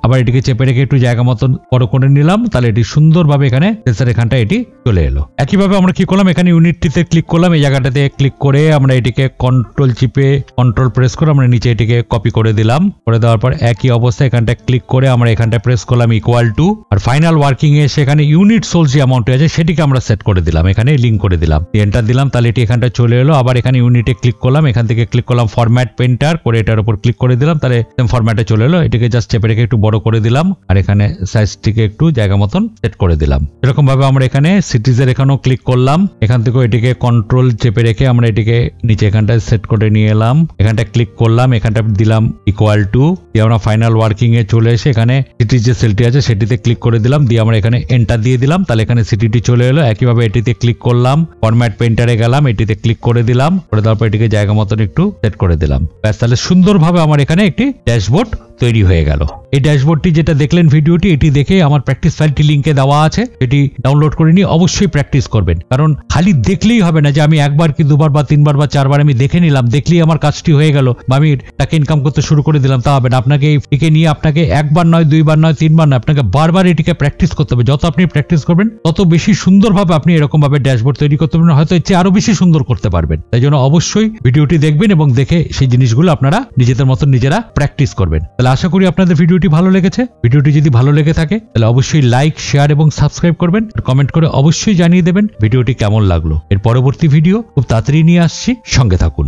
আবার এটিকে চেপে রেখে একটু জায়গা মতন বড় করে নিলাম, তাহলে এটি সুন্দরভাবে এখানে সেলসের এখানটা এটি চলে এলো। একইভাবে আমরা কি করলাম, এখানে ইউনিটটিতে ক্লিক করলাম, এই জায়গাটাতে ক্লিক করে আমরা এটিকে কন্ট্রোল চিপে কন্ট্রোল প্রেস করে আমরা নিচে এটিকে কপি করে দিলাম। করে দেওয়ার পর একই অবস্থায় এখানটা ক্লিক করে আমরা এখানটা প্রেস করলাম ইকুয়াল টু, আর ফাইনাল ওয়ার্কিং এ সেখানে ইউনিট সোলস যে অ্যামাউন্ট আছে সেটিকে আমরা সেট করে দিলাম, এখানে লিঙ্ক করে দিলাম, এন্টার দিলাম, তাহলে এটি এখানটা চলে এলো। আবার এখানে ইউনিটে ক্লিক করলাম, এখান থেকে ক্লিক করলাম ফরম্যাট পেইন্টার করে এটার উপর ক্লিক করে দিলাম, তাহলে সেম ফরম্যাটে চলে এলো। এটিকে জাস্ট চেপে রেখে একটু বড় করে দিলাম আর এখানে সাইজটিকে একটু জায়গা মতন সেট করে দিলাম। এরকম ভাবে আমরা এখানে সিটিজের এখানেও ক্লিক করলাম, এখান থেকে এটিকে কন্ট্রোল চেপে রেখে আমরা এটিকে নিচে এখানটায় সেট করে নিয়ে এলাম, এখানটা ক্লিক করলাম, এখানটা দিলাম ইকুয়াল টু, দিয়ে আমরা ফাইনাল ওয়ার্কিং এ চলে এসে এখানে সিটির যে সেলটি আছে সেটিতে ক্লিক করে দিলাম, দিয়ে আমরা এখানে এন্টার দিয়ে দিলাম, তাহলে এখানে সিটিটি চলে এলো। একইভাবে এটিতে ক্লিক করলাম, ফরম্যাট পেইন্টারে গেলাম, এটিতে ক্লিক করে দিলাম, করে দেওয়ার পর এটিকে জায়গা মতন একটু সেট করে দিলাম। ব্যাস, তাহলে সুন্দরভাবে আমার এখানে একটি ড্যাশবোর্ড তৈরি হয়ে গেল। এই ড্যাশবোর্ডটি যেটা দেখলেন ভিডিওটি, এটি দেখে আমার প্র্যাকটিস ফাইলটি লিঙ্কে দেওয়া আছে, এটি ডাউনলোড করে নিয়ে অবশ্যই প্র্যাকটিস করবেন। কারণ খালি দেখলেই হবে না যে আমি একবার কি দুবার বা তিনবার বা চারবার আমি দেখে নিলাম, দেখলেই আমার কাজটি হয়ে গেল বা আমি টাকা ইনকাম করতে শুরু করে দিলাম, তা হবে না। আপনাকে এটিকে নিয়ে আপনাকে একবার নয়, দুইবার নয়, তিনবার নয়, আপনাকে বারবার এটিকে প্র্যাকটিস করতে হবে। যত আপনি প্র্যাকটিস করবেন তত বেশি সুন্দরভাবে আপনি এরকম ভাবে ড্যাশবোর্ড তৈরি করতে পারবেন, হয়তো এর চেয়ে আরো বেশি সুন্দর করতে পারবেন। তাই জন্য অবশ্যই ভিডিওটি দেখবেন এবং দেখে সেই জিনিসগুলো আপনারা নিজেদের মতন নিজেরা প্র্যাকটিস করবেন। তাহলে আশা করি আপনাদের ভিডিওটি ভালো লেগেছে। ভিডিওটি যদি ভালো লেগে থাকে তাহলে অবশ্যই লাইক, শেয়ার এবং সাবস্ক্রাইব করবেন। কমেন্ট করে অবশ্যই জানিয়ে দেবেন ভিডিওটি কেমন লাগলো। এর পরবর্তী ভিডিও খুব তাড়াতাড়ি নিয়ে আসছি, সঙ্গে থাকুন।